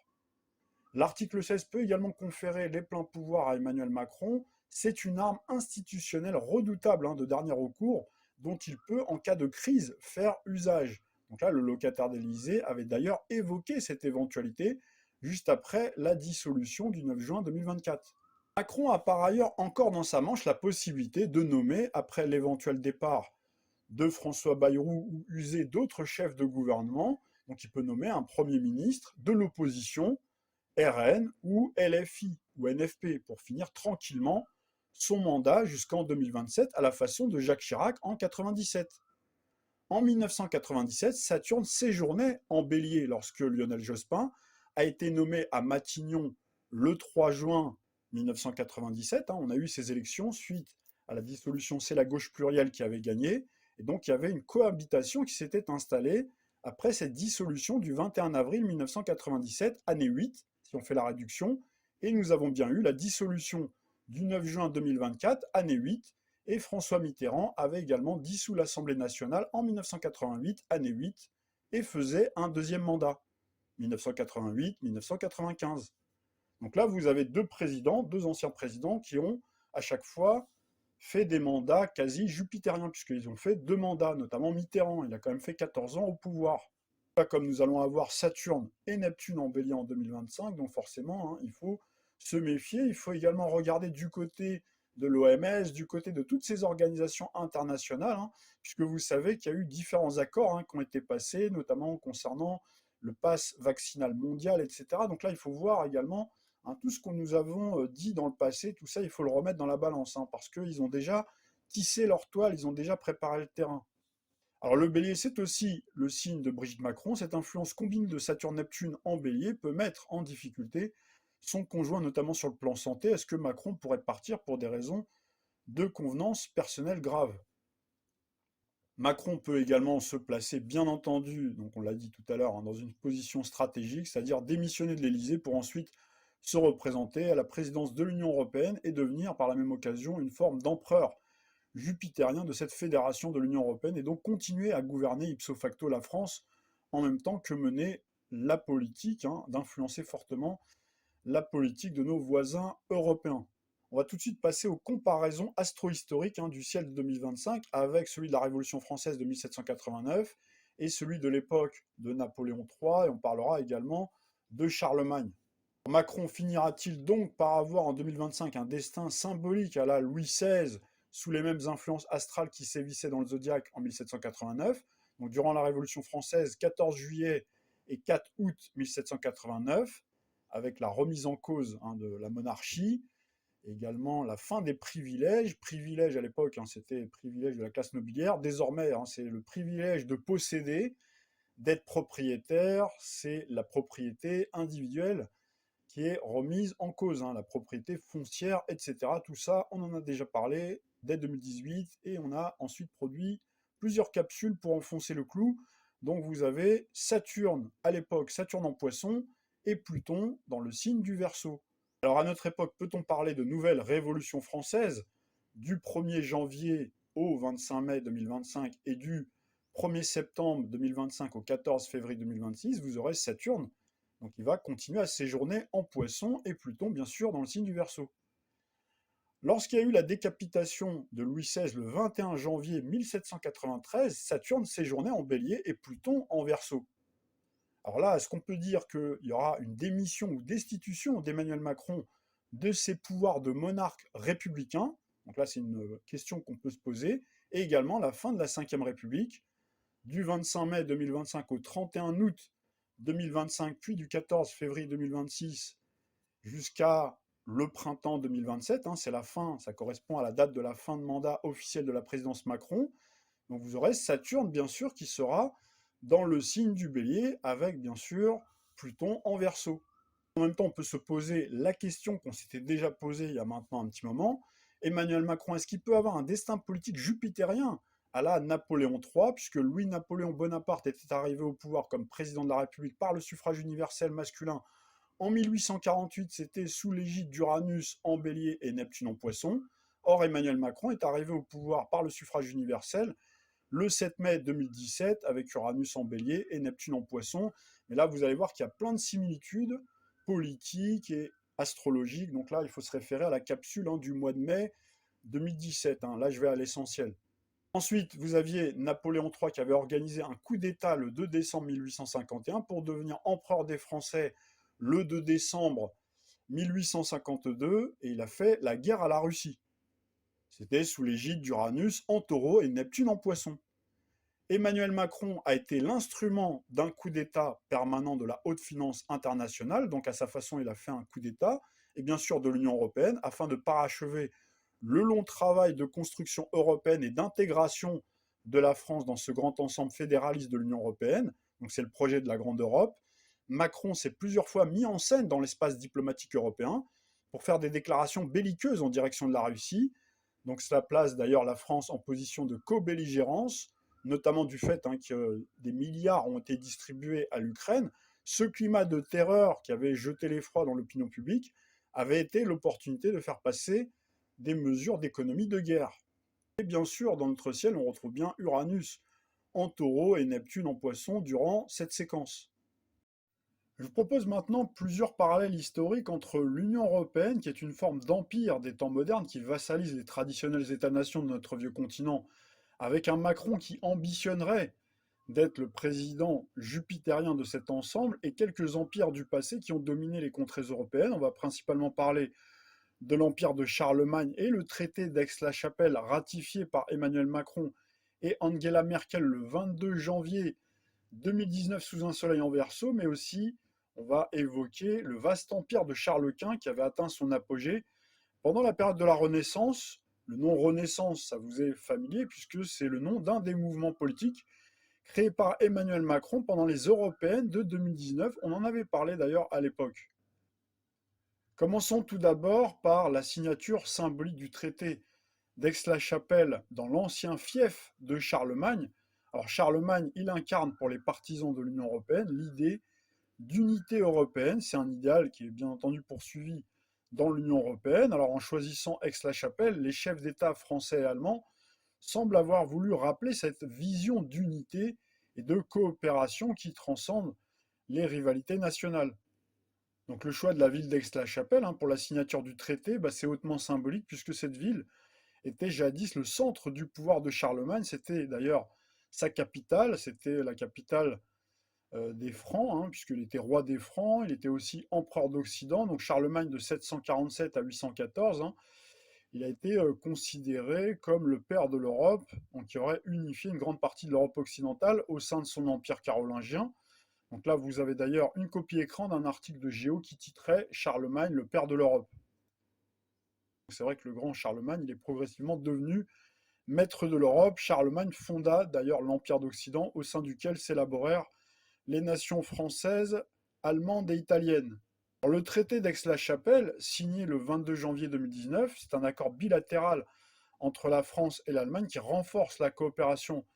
[SPEAKER 1] L'article 16 peut également conférer les pleins pouvoirs à Emmanuel Macron. C'est une arme institutionnelle redoutable, hein, de dernier recours, dont il peut, en cas de crise, faire usage. Donc là, le locataire d'Élysée avait d'ailleurs évoqué cette éventualité juste après la dissolution du 9 juin 2024. Macron a par ailleurs encore dans sa manche la possibilité de nommer, après l'éventuel départ de François Bayrou ou user d'autres chefs de gouvernement, donc il peut nommer un Premier ministre de l'opposition, RN ou LFI ou NFP, pour finir tranquillement son mandat jusqu'en 2027 à la façon de Jacques Chirac en 1997. En 1997, Saturne séjournait en bélier lorsque Lionel Jospin a été nommé à Matignon le 3 juin 1997. On a eu ces élections suite à la dissolution, c'est la gauche plurielle qui avait gagné. Et donc il y avait une cohabitation qui s'était installée après cette dissolution du 21 avril 1997, année 8, si on fait la réduction. Et nous avons bien eu la dissolution du 9 juin 2024, année 8, et François Mitterrand avait également dissous l'Assemblée nationale en 1988, année 8, et faisait un deuxième mandat. 1988, 1995. Donc là, vous avez deux présidents, deux anciens présidents qui ont à chaque fois fait des mandats quasi jupitériens, puisqu'ils ont fait deux mandats, notamment Mitterrand, il a quand même fait 14 ans au pouvoir. Là, comme nous allons avoir Saturne et Neptune en bélier en 2025, donc forcément, hein, il faut se méfier, il faut également regarder du côté de l'OMS, du côté de toutes ces organisations internationales, hein, puisque vous savez qu'il y a eu différents accords, hein, qui ont été passés, notamment concernant le pass vaccinal mondial, etc. Donc là, il faut voir également, hein, tout ce que nous avons dit dans le passé, tout ça, il faut le remettre dans la balance, hein, parce qu'ils ont déjà tissé leur toile, ils ont déjà préparé le terrain. Alors le bélier, c'est aussi le signe de Brigitte Macron. Cette influence combinée de Saturne-Neptune en bélier peut mettre en difficulté son conjoint, notamment sur le plan santé. Est-ce que Macron pourrait partir pour des raisons de convenance personnelle graves? Macron peut également se placer, bien entendu, donc on l'a dit tout à l'heure, hein, dans une position stratégique, c'est-à-dire démissionner de l'Élysée pour ensuite se représenter à la présidence de l'Union européenne et devenir par la même occasion une forme d'empereur jupitérien de cette fédération de l'Union européenne et donc continuer à gouverner ipso facto la France en même temps que mener la politique, hein, d'influencer fortement la politique de nos voisins européens. On va tout de suite passer aux comparaisons astro-historiques, hein, du ciel de 2025 avec celui de la Révolution française de 1789 et celui de l'époque de Napoléon III, et on parlera également de Charlemagne. Macron finira-t-il donc par avoir en 2025 un destin symbolique à la Louis XVI, sous les mêmes influences astrales qui sévissaient dans le zodiaque en 1789, donc durant la Révolution française, 14 juillet et 4 août 1789, avec la remise en cause, hein, de la monarchie, et également la fin des privilèges. Privilèges à l'époque, hein, c'était privilège de la classe nobiliaire. Désormais, hein, c'est le privilège de posséder, d'être propriétaire, c'est la propriété individuelle qui est remise en cause, hein, la propriété foncière, etc. Tout ça, on en a déjà parlé dès 2018 et on a ensuite produit plusieurs capsules pour enfoncer le clou. Donc vous avez Saturne à l'époque, Saturne en Poisson, et Pluton dans le signe du Verseau. Alors à notre époque, peut-on parler de nouvelle révolution française du 1er janvier au 25 mai 2025 et du 1er septembre 2025 au 14 février 2026? Vous aurez Saturne, donc il va continuer à séjourner en Poisson, et Pluton bien sûr dans le signe du Verseau. Lorsqu'il y a eu la décapitation de Louis XVI le 21 janvier 1793, Saturne séjournait en Bélier et Pluton en Verseau. Alors là, est-ce qu'on peut dire qu'il y aura une démission ou destitution d'Emmanuel Macron de ses pouvoirs de monarque républicain? Donc là, c'est une question qu'on peut se poser. Et également la fin de la Ve République, du 25 mai 2025 au 31 août 2025, puis du 14 février 2026 jusqu'à le printemps 2027, hein, c'est la fin, ça correspond à la date de la fin de mandat officiel de la présidence Macron. Donc vous aurez Saturne, bien sûr, qui sera dans le signe du Bélier, avec bien sûr Pluton en Verseau. En même temps, on peut se poser la question qu'on s'était déjà posée il y a maintenant un petit moment. Emmanuel Macron, est-ce qu'il peut avoir un destin politique jupitérien à la Napoléon III, puisque Louis-Napoléon Bonaparte était arrivé au pouvoir comme président de la République par le suffrage universel masculin en 1848, c'était sous l'égide d'Uranus en Bélier et Neptune en Poisson. Or, Emmanuel Macron est arrivé au pouvoir par le suffrage universel le 7 mai 2017 avec Uranus en Bélier et Neptune en Poisson. Mais là, vous allez voir qu'il y a plein de similitudes politiques et astrologiques. Donc là, il faut se référer à la capsule, hein, du mois de mai 2017. Hein. Là, je vais à l'essentiel. Ensuite, vous aviez Napoléon III qui avait organisé un coup d'État le 2 décembre 1851 pour devenir empereur des Français le 2 décembre 1852, et il a fait la guerre à la Russie. C'était sous l'égide d'Uranus en Taureau et Neptune en Poisson. Emmanuel Macron a été l'instrument d'un coup d'État permanent de la haute finance internationale, donc à sa façon il a fait un coup d'État, et bien sûr de l'Union européenne, afin de parachever le long travail de construction européenne et d'intégration de la France dans ce grand ensemble fédéraliste de l'Union européenne. Donc c'est le projet de la Grande Europe. Macron s'est plusieurs fois mis en scène dans l'espace diplomatique européen pour faire des déclarations belliqueuses en direction de la Russie. Donc cela place d'ailleurs la France en position de co-belligérance, notamment du fait, hein, que des milliards ont été distribués à l'Ukraine. Ce climat de terreur qui avait jeté l'effroi dans l'opinion publique avait été l'opportunité de faire passer des mesures d'économie de guerre. Et bien sûr, dans notre ciel, on retrouve bien Uranus en Taureau et Neptune en Poisson durant cette séquence. Je vous propose maintenant plusieurs parallèles historiques entre l'Union européenne, qui est une forme d'empire des temps modernes qui vassalise les traditionnels États-nations de notre vieux continent, avec un Macron qui ambitionnerait d'être le président jupitérien de cet ensemble, et quelques empires du passé qui ont dominé les contrées européennes. On va principalement parler de l'empire de Charlemagne et le traité d'Aix-la-Chapelle ratifié par Emmanuel Macron et Angela Merkel le 22 janvier 2019 sous un soleil en Verseau, mais aussi on va évoquer le vaste empire de Charles Quint qui avait atteint son apogée pendant la période de la Renaissance. Le nom Renaissance, ça vous est familier puisque c'est le nom d'un des mouvements politiques créés par Emmanuel Macron pendant les européennes de 2019. On en avait parlé d'ailleurs à l'époque. Commençons tout d'abord par la signature symbolique du traité d'Aix-la-Chapelle dans l'ancien fief de Charlemagne. Alors Charlemagne, il incarne pour les partisans de l'Union européenne l'idée d'unité européenne. C'est un idéal qui est bien entendu poursuivi dans l'Union européenne. Alors en choisissant Aix-la-Chapelle, les chefs d'État français et allemands semblent avoir voulu rappeler cette vision d'unité et de coopération qui transcende les rivalités nationales. Donc le choix de la ville d'Aix-la-Chapelle pour la signature du traité, c'est hautement symbolique puisque cette ville était jadis le centre du pouvoir de Charlemagne. C'était d'ailleurs sa capitale, c'était la capitale des Francs, puisqu'il était roi des Francs, il était aussi empereur d'Occident. Donc Charlemagne de 747 à 814, il a été considéré comme le père de l'Europe, donc qui aurait unifié une grande partie de l'Europe occidentale au sein de son empire carolingien. Donc là, vous avez d'ailleurs une copie écran d'un article de Géo qui titrait Charlemagne, le père de l'Europe. C'est vrai que le grand Charlemagne, il est progressivement devenu maître de l'Europe. Charlemagne fonda d'ailleurs l'Empire d'Occident au sein duquel s'élaborèrent les nations françaises, allemandes et italiennes. Alors, le traité d'Aix-la-Chapelle, signé le 22 janvier 2019, c'est un accord bilatéral entre la France et l'Allemagne qui renforce la coopération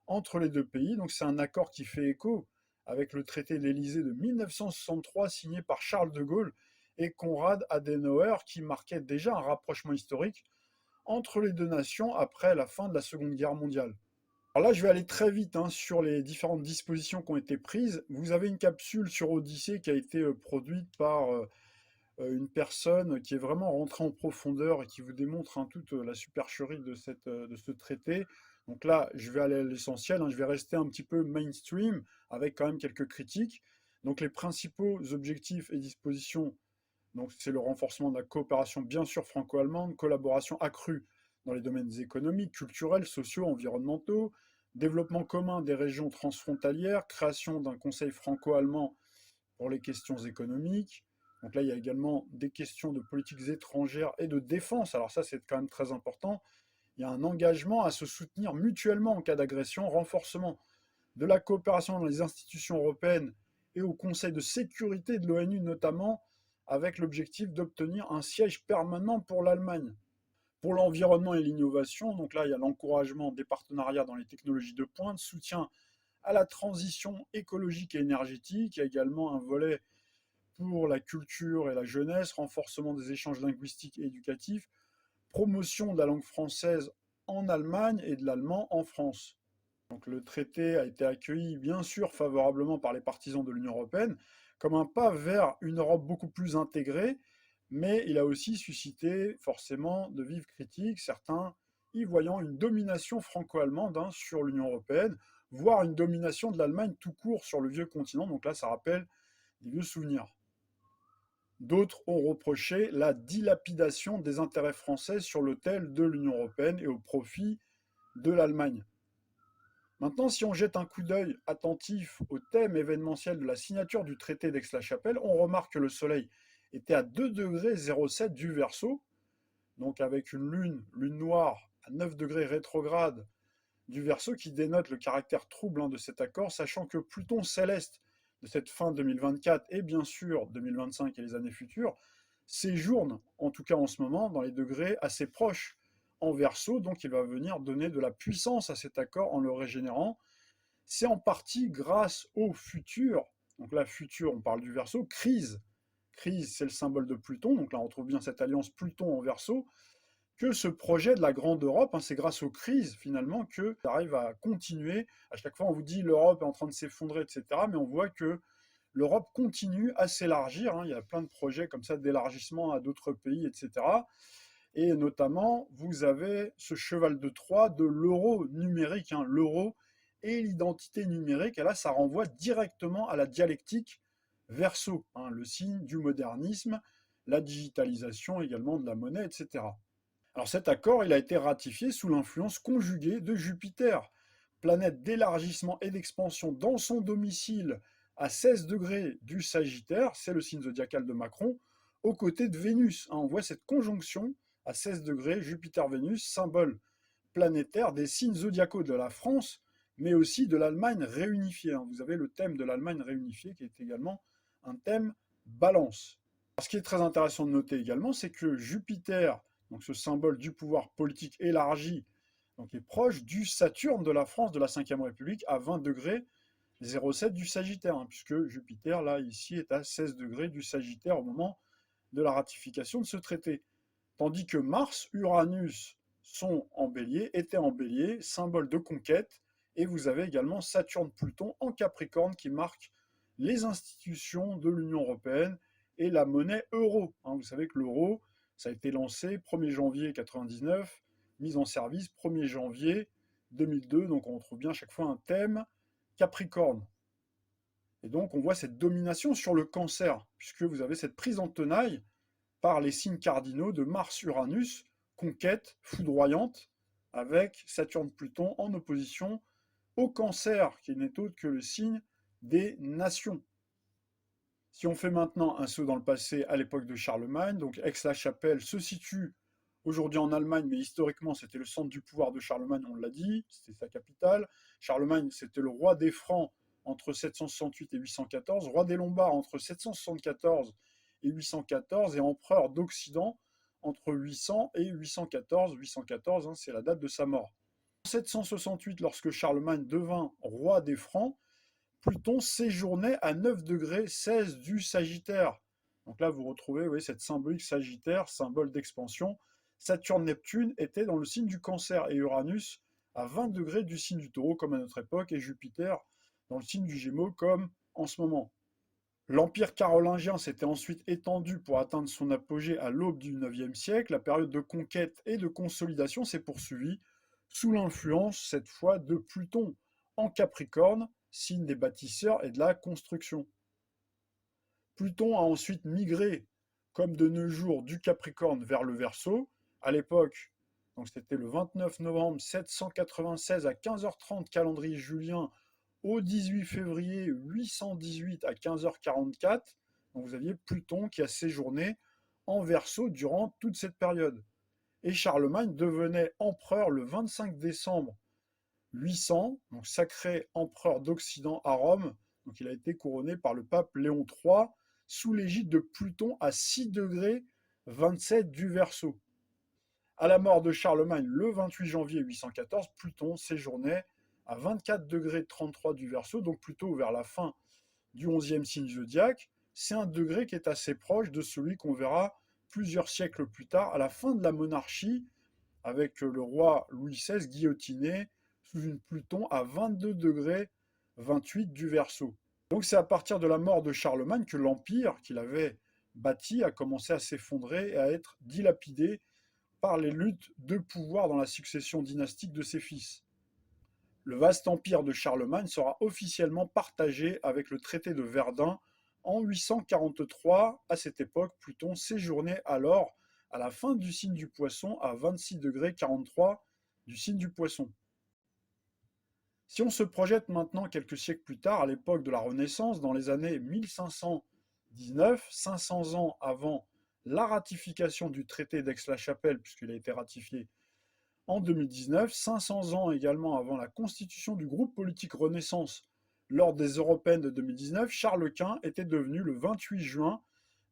[SPEAKER 1] entre les deux pays. Donc c'est un accord qui fait écho avec le traité de l'Élysée de 1963 signé par Charles de Gaulle et Konrad Adenauer qui marquait déjà un rapprochement historique entre les deux nations après la fin de la Seconde Guerre mondiale. Alors là, je vais aller très vite sur les différentes dispositions qui ont été prises. Vous avez une capsule sur Odyssée qui a été produite par une personne qui est vraiment rentrée en profondeur et qui vous démontre toute la supercherie de ce traité. Donc là, je vais aller à l'essentiel, je vais rester un petit peu mainstream avec quand même quelques critiques. Donc les principaux objectifs et dispositions, donc c'est le renforcement de la coopération bien sûr franco-allemande, collaboration accrue dans les domaines économiques, culturels, sociaux, environnementaux, développement commun des régions transfrontalières, création d'un conseil franco-allemand pour les questions économiques. Donc là, il y a également des questions de politiques étrangères et de défense. Alors ça, c'est quand même très important. Il y a un engagement à se soutenir mutuellement en cas d'agression, renforcement de la coopération dans les institutions européennes et au Conseil de sécurité de l'ONU notamment, avec l'objectif d'obtenir un siège permanent pour l'Allemagne. Pour l'environnement et l'innovation, donc là, il y a l'encouragement des partenariats dans les technologies de pointe, soutien à la transition écologique et énergétique. Il y a également un volet pour la culture et la jeunesse, renforcement des échanges linguistiques et éducatifs, promotion de la langue française en Allemagne et de l'allemand en France. Donc le traité a été accueilli bien sûr favorablement par les partisans de l'Union européenne comme un pas vers une Europe beaucoup plus intégrée, mais il a aussi suscité forcément de vives critiques, certains y voyant une domination franco-allemande sur l'Union européenne, voire une domination de l'Allemagne tout court sur le vieux continent. Donc là, ça rappelle des vieux souvenirs. D'autres ont reproché la dilapidation des intérêts français sur l'autel de l'Union européenne et au profit de l'Allemagne. Maintenant, si on jette un coup d'œil attentif au thème événementiel de la signature du traité d'Aix-la-Chapelle, on remarque que le Soleil était à 2 degrés 07 du Verseau, donc avec une lune noire à 9 degrés rétrograde du Verseau qui dénote le caractère trouble de cet accord, sachant que Pluton céleste de cette fin 2024 et bien sûr 2025 et les années futures séjourne, en tout cas en ce moment, dans les degrés assez proches en Verseau, donc il va venir donner de la puissance à cet accord en le régénérant. C'est en partie grâce au futur, donc la future, on parle du Verseau, crise, c'est le symbole de Pluton, donc là on retrouve bien cette alliance Pluton en Verseau, que ce projet de la grande Europe, c'est grâce aux crises finalement que ça arrive à continuer. À chaque fois on vous dit l'Europe est en train de s'effondrer, etc. Mais on voit que l'Europe continue à s'élargir, hein. Il y a plein de projets comme ça d'élargissement à d'autres pays, etc. Et notamment, vous avez ce cheval de Troie de l'euro numérique, hein, l'euro et l'identité numérique. Et là, ça renvoie directement à la dialectique verso, hein, le signe du modernisme, la digitalisation également de la monnaie, etc. Alors cet accord, il a été ratifié sous l'influence conjuguée de Jupiter, planète d'élargissement et d'expansion dans son domicile à 16 degrés du Sagittaire, c'est le signe zodiacal de Macron, aux côtés de Vénus. On voit cette conjonction à 16 degrés, Jupiter-Vénus, symbole planétaire des signes zodiacaux de la France, mais aussi de l'Allemagne réunifiée. Vous avez le thème de l'Allemagne réunifiée qui est également un thème balance. Alors, ce qui est très intéressant de noter également, c'est que Jupiter, donc ce symbole du pouvoir politique élargi, donc est proche du Saturne de la France de la Ve République à 20 degrés 07 du Sagittaire, hein, puisque Jupiter, là, ici, est à 16 degrés du Sagittaire au moment de la ratification de ce traité. Tandis que Mars, Uranus sont en bélier, étaient en bélier, symbole de conquête, et vous avez également Saturne-Pluton en Capricorne qui marque les institutions de l'Union européenne et la monnaie euro. Vous savez que l'euro, ça a été lancé 1er janvier 1999, mise en service 1er janvier 2002, donc on retrouve bien à chaque fois un thème Capricorne. Et donc on voit cette domination sur le Cancer, puisque vous avez cette prise en tenaille par les signes cardinaux de Mars-Uranus, conquête foudroyante, avec Saturne-Pluton en opposition au Cancer, qui n'est autre que le signe des nations. Si on fait maintenant un saut dans le passé à l'époque de Charlemagne, donc Aix-la-Chapelle se situe aujourd'hui en Allemagne, mais historiquement c'était le centre du pouvoir de Charlemagne, on l'a dit, c'était sa capitale. Charlemagne, c'était le roi des Francs entre 768 et 814, roi des Lombards entre 774 et 814, et empereur d'Occident entre 800 et 814. 814, c'est la date de sa mort. En 768, lorsque Charlemagne devint roi des Francs, Pluton séjournait à 9 degrés 16 du Sagittaire. Donc là, vous retrouvez cette symbolique Sagittaire, symbole d'expansion. Saturne-Neptune était dans le signe du Cancer et Uranus à 20 degrés du signe du Taureau, comme à notre époque, et Jupiter dans le signe du Gémeaux, comme en ce moment. L'Empire carolingien s'était ensuite étendu pour atteindre son apogée à l'aube du IXe siècle. La période de conquête et de consolidation s'est poursuivie sous l'influence, cette fois, de Pluton en Capricorne, signe des bâtisseurs et de la construction. Pluton a ensuite migré, comme de nos jours, du Capricorne vers le Verseau. À l'époque, donc c'était le 29 novembre 796 à 15h30 calendrier julien, au 18 février 818 à 15h44. Donc vous aviez Pluton qui a séjourné en Verseau durant toute cette période. Et Charlemagne devenait empereur le 25 décembre 800, donc sacré empereur d'Occident à Rome. Donc il a été couronné par le pape Léon III sous l'égide de Pluton à 6 degrés 27 du Verseau. À la mort de Charlemagne le 28 janvier 814, Pluton séjournait à 24 degrés 33 du Verseau, donc plutôt vers la fin du 11e signe zodiaque. C'est un degré qui est assez proche de celui qu'on verra plusieurs siècles plus tard, à la fin de la monarchie, avec le roi Louis XVI guillotiné sous une Pluton à 22 degrés 28 du Verseau. Donc c'est à partir de la mort de Charlemagne que l'empire qu'il avait bâti a commencé à s'effondrer et à être dilapidé par les luttes de pouvoir dans la succession dynastique de ses fils. Le vaste empire de Charlemagne sera officiellement partagé avec le traité de Verdun en 843. À cette époque, Pluton séjournait alors à la fin du signe du Poisson à 26 degrés 43 du signe du Poisson. Si on se projette maintenant quelques siècles plus tard, à l'époque de la Renaissance, dans les années 1519, 500 ans avant la ratification du traité d'Aix-la-Chapelle, puisqu'il a été ratifié en 2019, 500 ans également avant la constitution du groupe politique Renaissance lors des Européennes de 2019, Charles Quint était devenu le 28 juin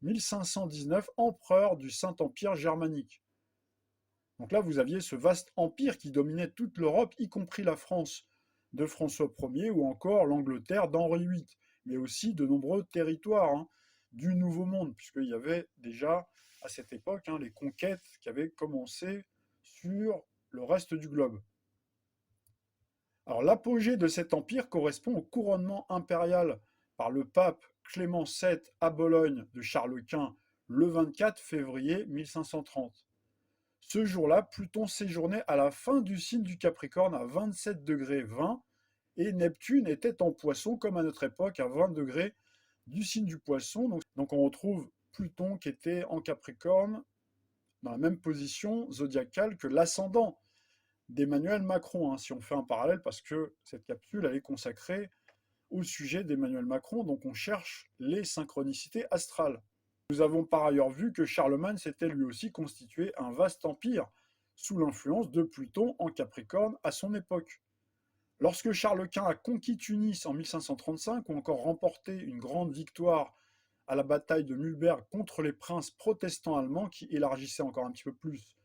[SPEAKER 1] 1519 empereur du Saint-Empire germanique. Donc là, vous aviez ce vaste empire qui dominait toute l'Europe, y compris la France de François Ier ou encore l'Angleterre d'Henri VIII, mais aussi de nombreux territoires du Nouveau Monde, puisqu'il y avait déjà à cette époque les conquêtes qui avaient commencé sur le reste du globe. Alors l'apogée de cet empire correspond au couronnement impérial par le pape Clément VII à Bologne de Charles Quint le 24 février 1530. Ce jour-là, Pluton séjournait à la fin du signe du Capricorne à 27 degrés 20 et Neptune était en Poisson comme à notre époque à 20 degrés du signe du Poisson. Donc on retrouve Pluton qui était en Capricorne dans la même position zodiacale que l'ascendant d'Emmanuel Macron, hein, si on fait un parallèle, parce que cette capsule elle est consacrée au sujet d'Emmanuel Macron, donc on cherche les synchronicités astrales. Nous avons par ailleurs vu que Charlemagne s'était lui aussi constitué un vaste empire sous l'influence de Pluton en Capricorne à son époque. Lorsque Charles Quint a conquis Tunis en 1535 ou encore remporté une grande victoire à la bataille de Mühlberg contre les princes protestants allemands qui élargissaient encore un petit peu plus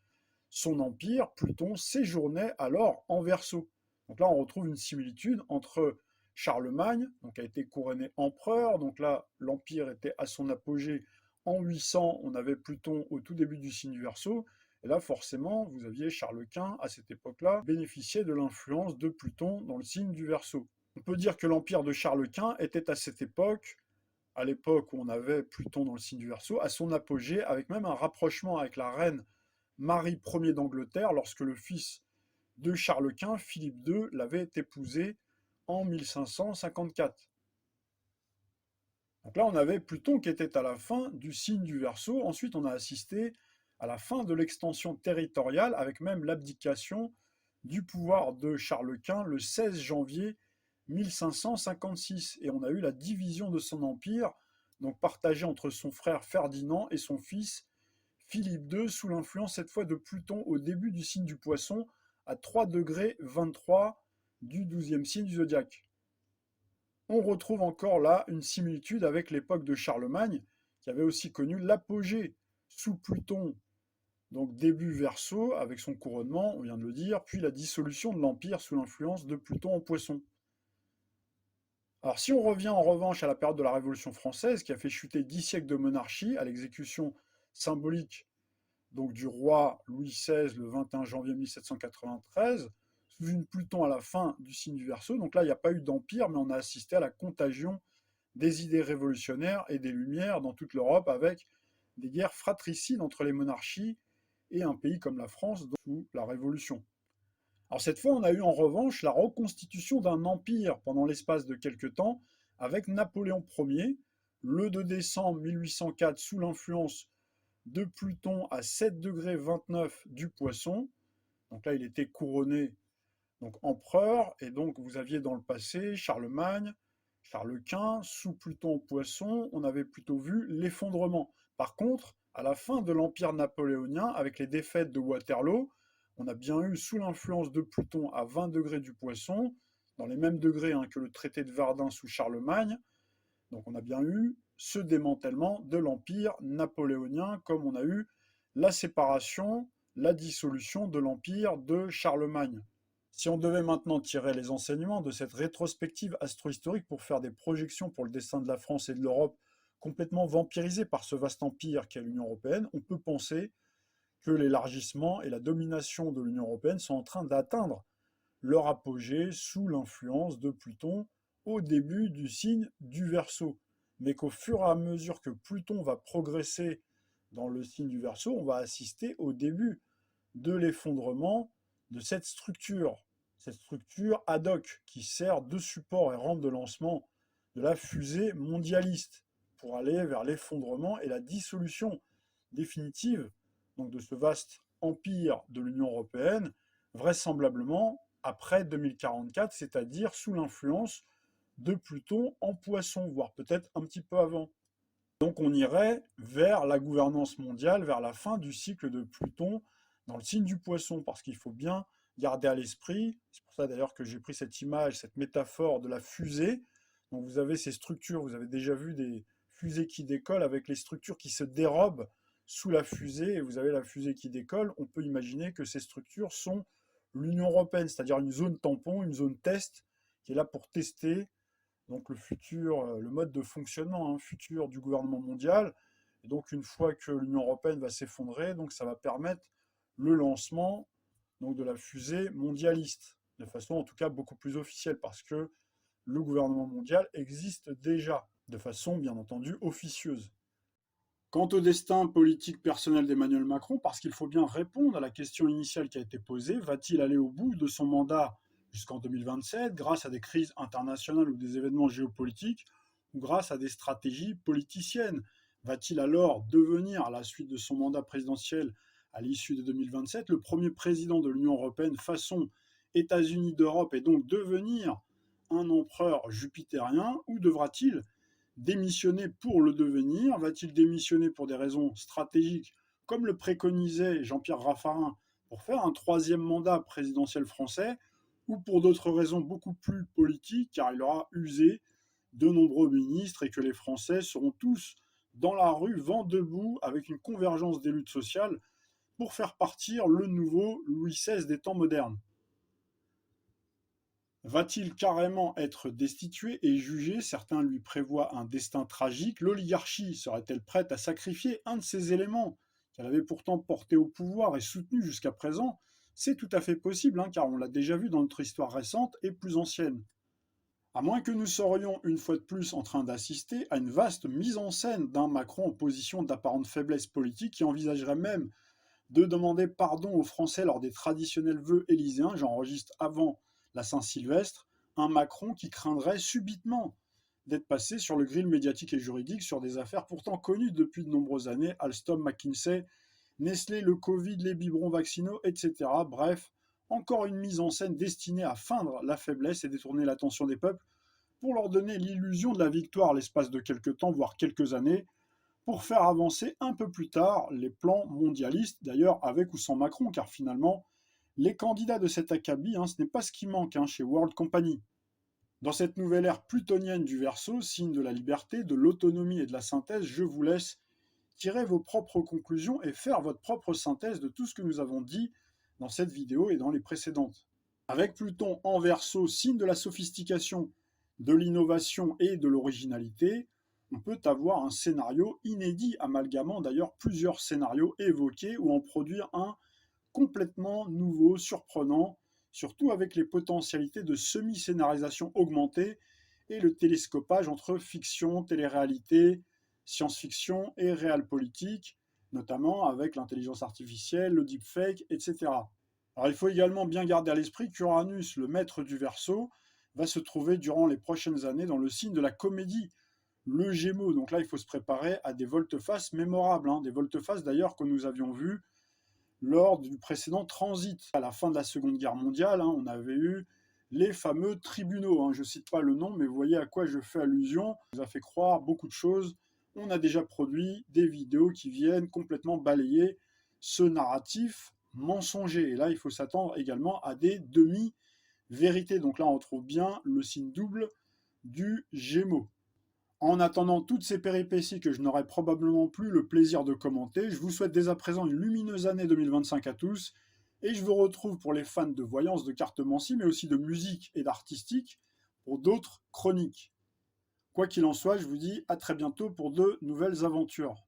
[SPEAKER 1] son empire, Pluton séjournait alors en Verseau. Donc là, on retrouve une similitude entre Charlemagne, donc a été couronné empereur, donc là, l'empire était à son apogée en 800, on avait Pluton au tout début du signe du Verseau, et là, forcément, vous aviez Charles Quint, à cette époque-là, bénéficier de l'influence de Pluton dans le signe du Verseau. On peut dire que l'empire de Charles Quint était à cette époque, à l'époque où on avait Pluton dans le signe du Verseau, à son apogée, avec même un rapprochement avec la reine Marie Ier d'Angleterre, lorsque le fils de Charles Quint, Philippe II, l'avait épousée en 1554. Donc là, on avait Pluton qui était à la fin du signe du Verseau. Ensuite, on a assisté à la fin de l'extension territoriale, avec même l'abdication du pouvoir de Charles Quint le 16 janvier 1556. Et on a eu la division de son empire, donc partagé entre son frère Ferdinand et son fils Philippe II, sous l'influence cette fois de Pluton au début du signe du Poisson, à 3 degrés 23 du 12e signe du zodiaque. On retrouve encore là une similitude avec l'époque de Charlemagne, qui avait aussi connu l'apogée sous Pluton, donc début Verseau, avec son couronnement, on vient de le dire, puis la dissolution de l'Empire sous l'influence de Pluton en Poisson. Alors si on revient en revanche à la période de la Révolution française, qui a fait chuter 10 siècles de monarchie, à l'exécution symbolique donc du roi Louis XVI le 21 janvier 1793, sous une Pluton à la fin du signe du Verseau. Donc là, il n'y a pas eu d'empire, mais on a assisté à la contagion des idées révolutionnaires et des Lumières dans toute l'Europe, avec des guerres fratricides entre les monarchies et un pays comme la France sous la Révolution. Alors cette fois, on a eu en revanche la reconstitution d'un empire pendant l'espace de quelques temps, avec Napoléon Ier, le 2 décembre 1804, sous l'influence de Pluton à 7 degrés 29 du Poisson. Donc là, il était couronné donc empereur, et donc vous aviez dans le passé Charlemagne, Charles Quint, sous Pluton au Poisson, on avait plutôt vu l'effondrement. Par contre, à la fin de l'Empire napoléonien, avec les défaites de Waterloo, on a bien eu sous l'influence de Pluton à 20 degrés du Poisson, dans les mêmes degrés que le traité de Verdun sous Charlemagne, donc on a bien eu ce démantèlement de l'Empire napoléonien, comme on a eu la séparation, la dissolution de l'Empire de Charlemagne. Si on devait maintenant tirer les enseignements de cette rétrospective astrohistorique pour faire des projections pour le destin de la France et de l'Europe complètement vampirisées par ce vaste empire qu'est l'Union européenne, on peut penser que l'élargissement et la domination de l'Union européenne sont en train d'atteindre leur apogée sous l'influence de Pluton au début du signe du Verseau, mais qu'au fur et à mesure que Pluton va progresser dans le signe du Verseau, on va assister au début de l'effondrement de cette structure ad hoc qui sert de support et rampe de lancement de la fusée mondialiste pour aller vers l'effondrement et la dissolution définitive donc de ce vaste empire de l'Union européenne, vraisemblablement après 2044, c'est-à-dire sous l'influence de Pluton en Poisson, voire peut-être un petit peu avant. Donc on irait vers la gouvernance mondiale, vers la fin du cycle de Pluton dans le signe du Poisson, parce qu'il faut bien garder à l'esprit, c'est pour ça d'ailleurs que j'ai pris cette image, cette métaphore de la fusée. Donc vous avez ces structures, vous avez déjà vu des fusées qui décollent avec les structures qui se dérobent sous la fusée, et vous avez la fusée qui décolle. On peut imaginer que ces structures sont l'Union européenne, c'est-à-dire une zone tampon, une zone test, qui est là pour tester donc le mode de fonctionnement futur du gouvernement mondial. Et donc une fois que l'Union européenne va s'effondrer, donc ça va permettre le lancement donc de la fusée mondialiste, de façon en tout cas beaucoup plus officielle, parce que le gouvernement mondial existe déjà. de façon bien entendu officieuse. Quant au destin politique personnel d'Emmanuel Macron, parce qu'il faut bien répondre à la question initiale qui a été posée, va-t-il aller au bout de son mandat jusqu'en 2027 grâce à des crises internationales ou des événements géopolitiques ou grâce à des stratégies politiciennes? Va-t-il alors devenir, à la suite de son mandat présidentiel à l'issue de 2027, le premier président de l'Union européenne façon États-Unis d'Europe et donc devenir un empereur jupitérien, ou devra-t-il démissionner pour le devenir? Va-t-il démissionner pour des raisons stratégiques, comme le préconisait Jean-Pierre Raffarin, pour faire un troisième mandat présidentiel français, ou pour d'autres raisons beaucoup plus politiques, car il aura usé de nombreux ministres et que les Français seront tous dans la rue, vent debout, avec une convergence des luttes sociales pour faire partir le nouveau Louis XVI des temps modernes? Va-t-il carrément être destitué et jugé? Certains lui prévoient un destin tragique. L'oligarchie serait-elle prête à sacrifier un de ses éléments qu'elle avait pourtant porté au pouvoir et soutenu jusqu'à présent? C'est tout à fait possible, hein, car on l'a déjà vu dans notre histoire récente et plus ancienne. À moins que nous serions une fois de plus en train d'assister à une vaste mise en scène d'un Macron en position d'apparente faiblesse politique qui envisagerait même de demander pardon aux Français lors des traditionnels vœux élyséens, j'enregistre avant la Saint-Sylvestre, un Macron qui craindrait subitement d'être passé sur le grill médiatique et juridique sur des affaires pourtant connues depuis de nombreuses années, Alstom, McKinsey, Nestlé, le Covid, les biberons vaccinaux, etc. Bref, encore une mise en scène destinée à feindre la faiblesse et détourner l'attention des peuples pour leur donner l'illusion de la victoire l'espace de quelques temps, voire quelques années, pour faire avancer un peu plus tard les plans mondialistes, d'ailleurs avec ou sans Macron, car finalement, les candidats de cet acabit, ce n'est pas ce qui manque chez World Company. Dans cette nouvelle ère plutonienne du Verseau, signe de la liberté, de l'autonomie et de la synthèse, je vous laisse tirer vos propres conclusions et faire votre propre synthèse de tout ce que nous avons dit dans cette vidéo et dans les précédentes. Avec Pluton en Verseau, signe de la sophistication, de l'innovation et de l'originalité, on peut avoir un scénario inédit, amalgamant d'ailleurs plusieurs scénarios évoqués ou en produire un complètement nouveau, surprenant, surtout avec les potentialités de semi-scénarisation augmentée et le télescopage entre fiction, télé-réalité, science-fiction et réel politique, notamment avec l'intelligence artificielle, le deepfake, etc. Alors il faut également bien garder à l'esprit qu'Uranus, le maître du Verseau, va se trouver durant les prochaines années dans le signe de la comédie, le Gémeaux. Donc là, il faut se préparer à des volte-face mémorables, des volte-face d'ailleurs que nous avions vus lors du précédent transit. À la fin de la Seconde Guerre mondiale, on avait eu les fameux tribunaux. Je ne cite pas le nom, mais vous voyez à quoi je fais allusion. Ça nous a fait croire beaucoup de choses. On a déjà produit des vidéos qui viennent complètement balayer ce narratif mensonger. Et là, il faut s'attendre également à des demi-vérités. Donc là, on retrouve bien le signe double du Gémeaux. En attendant toutes ces péripéties que je n'aurai probablement plus le plaisir de commenter, je vous souhaite dès à présent une lumineuse année 2025 à tous, et je vous retrouve pour les fans de voyance, de cartomancie, mais aussi de musique et d'artistique, pour d'autres chroniques. Quoi qu'il en soit, je vous dis à très bientôt pour de nouvelles aventures.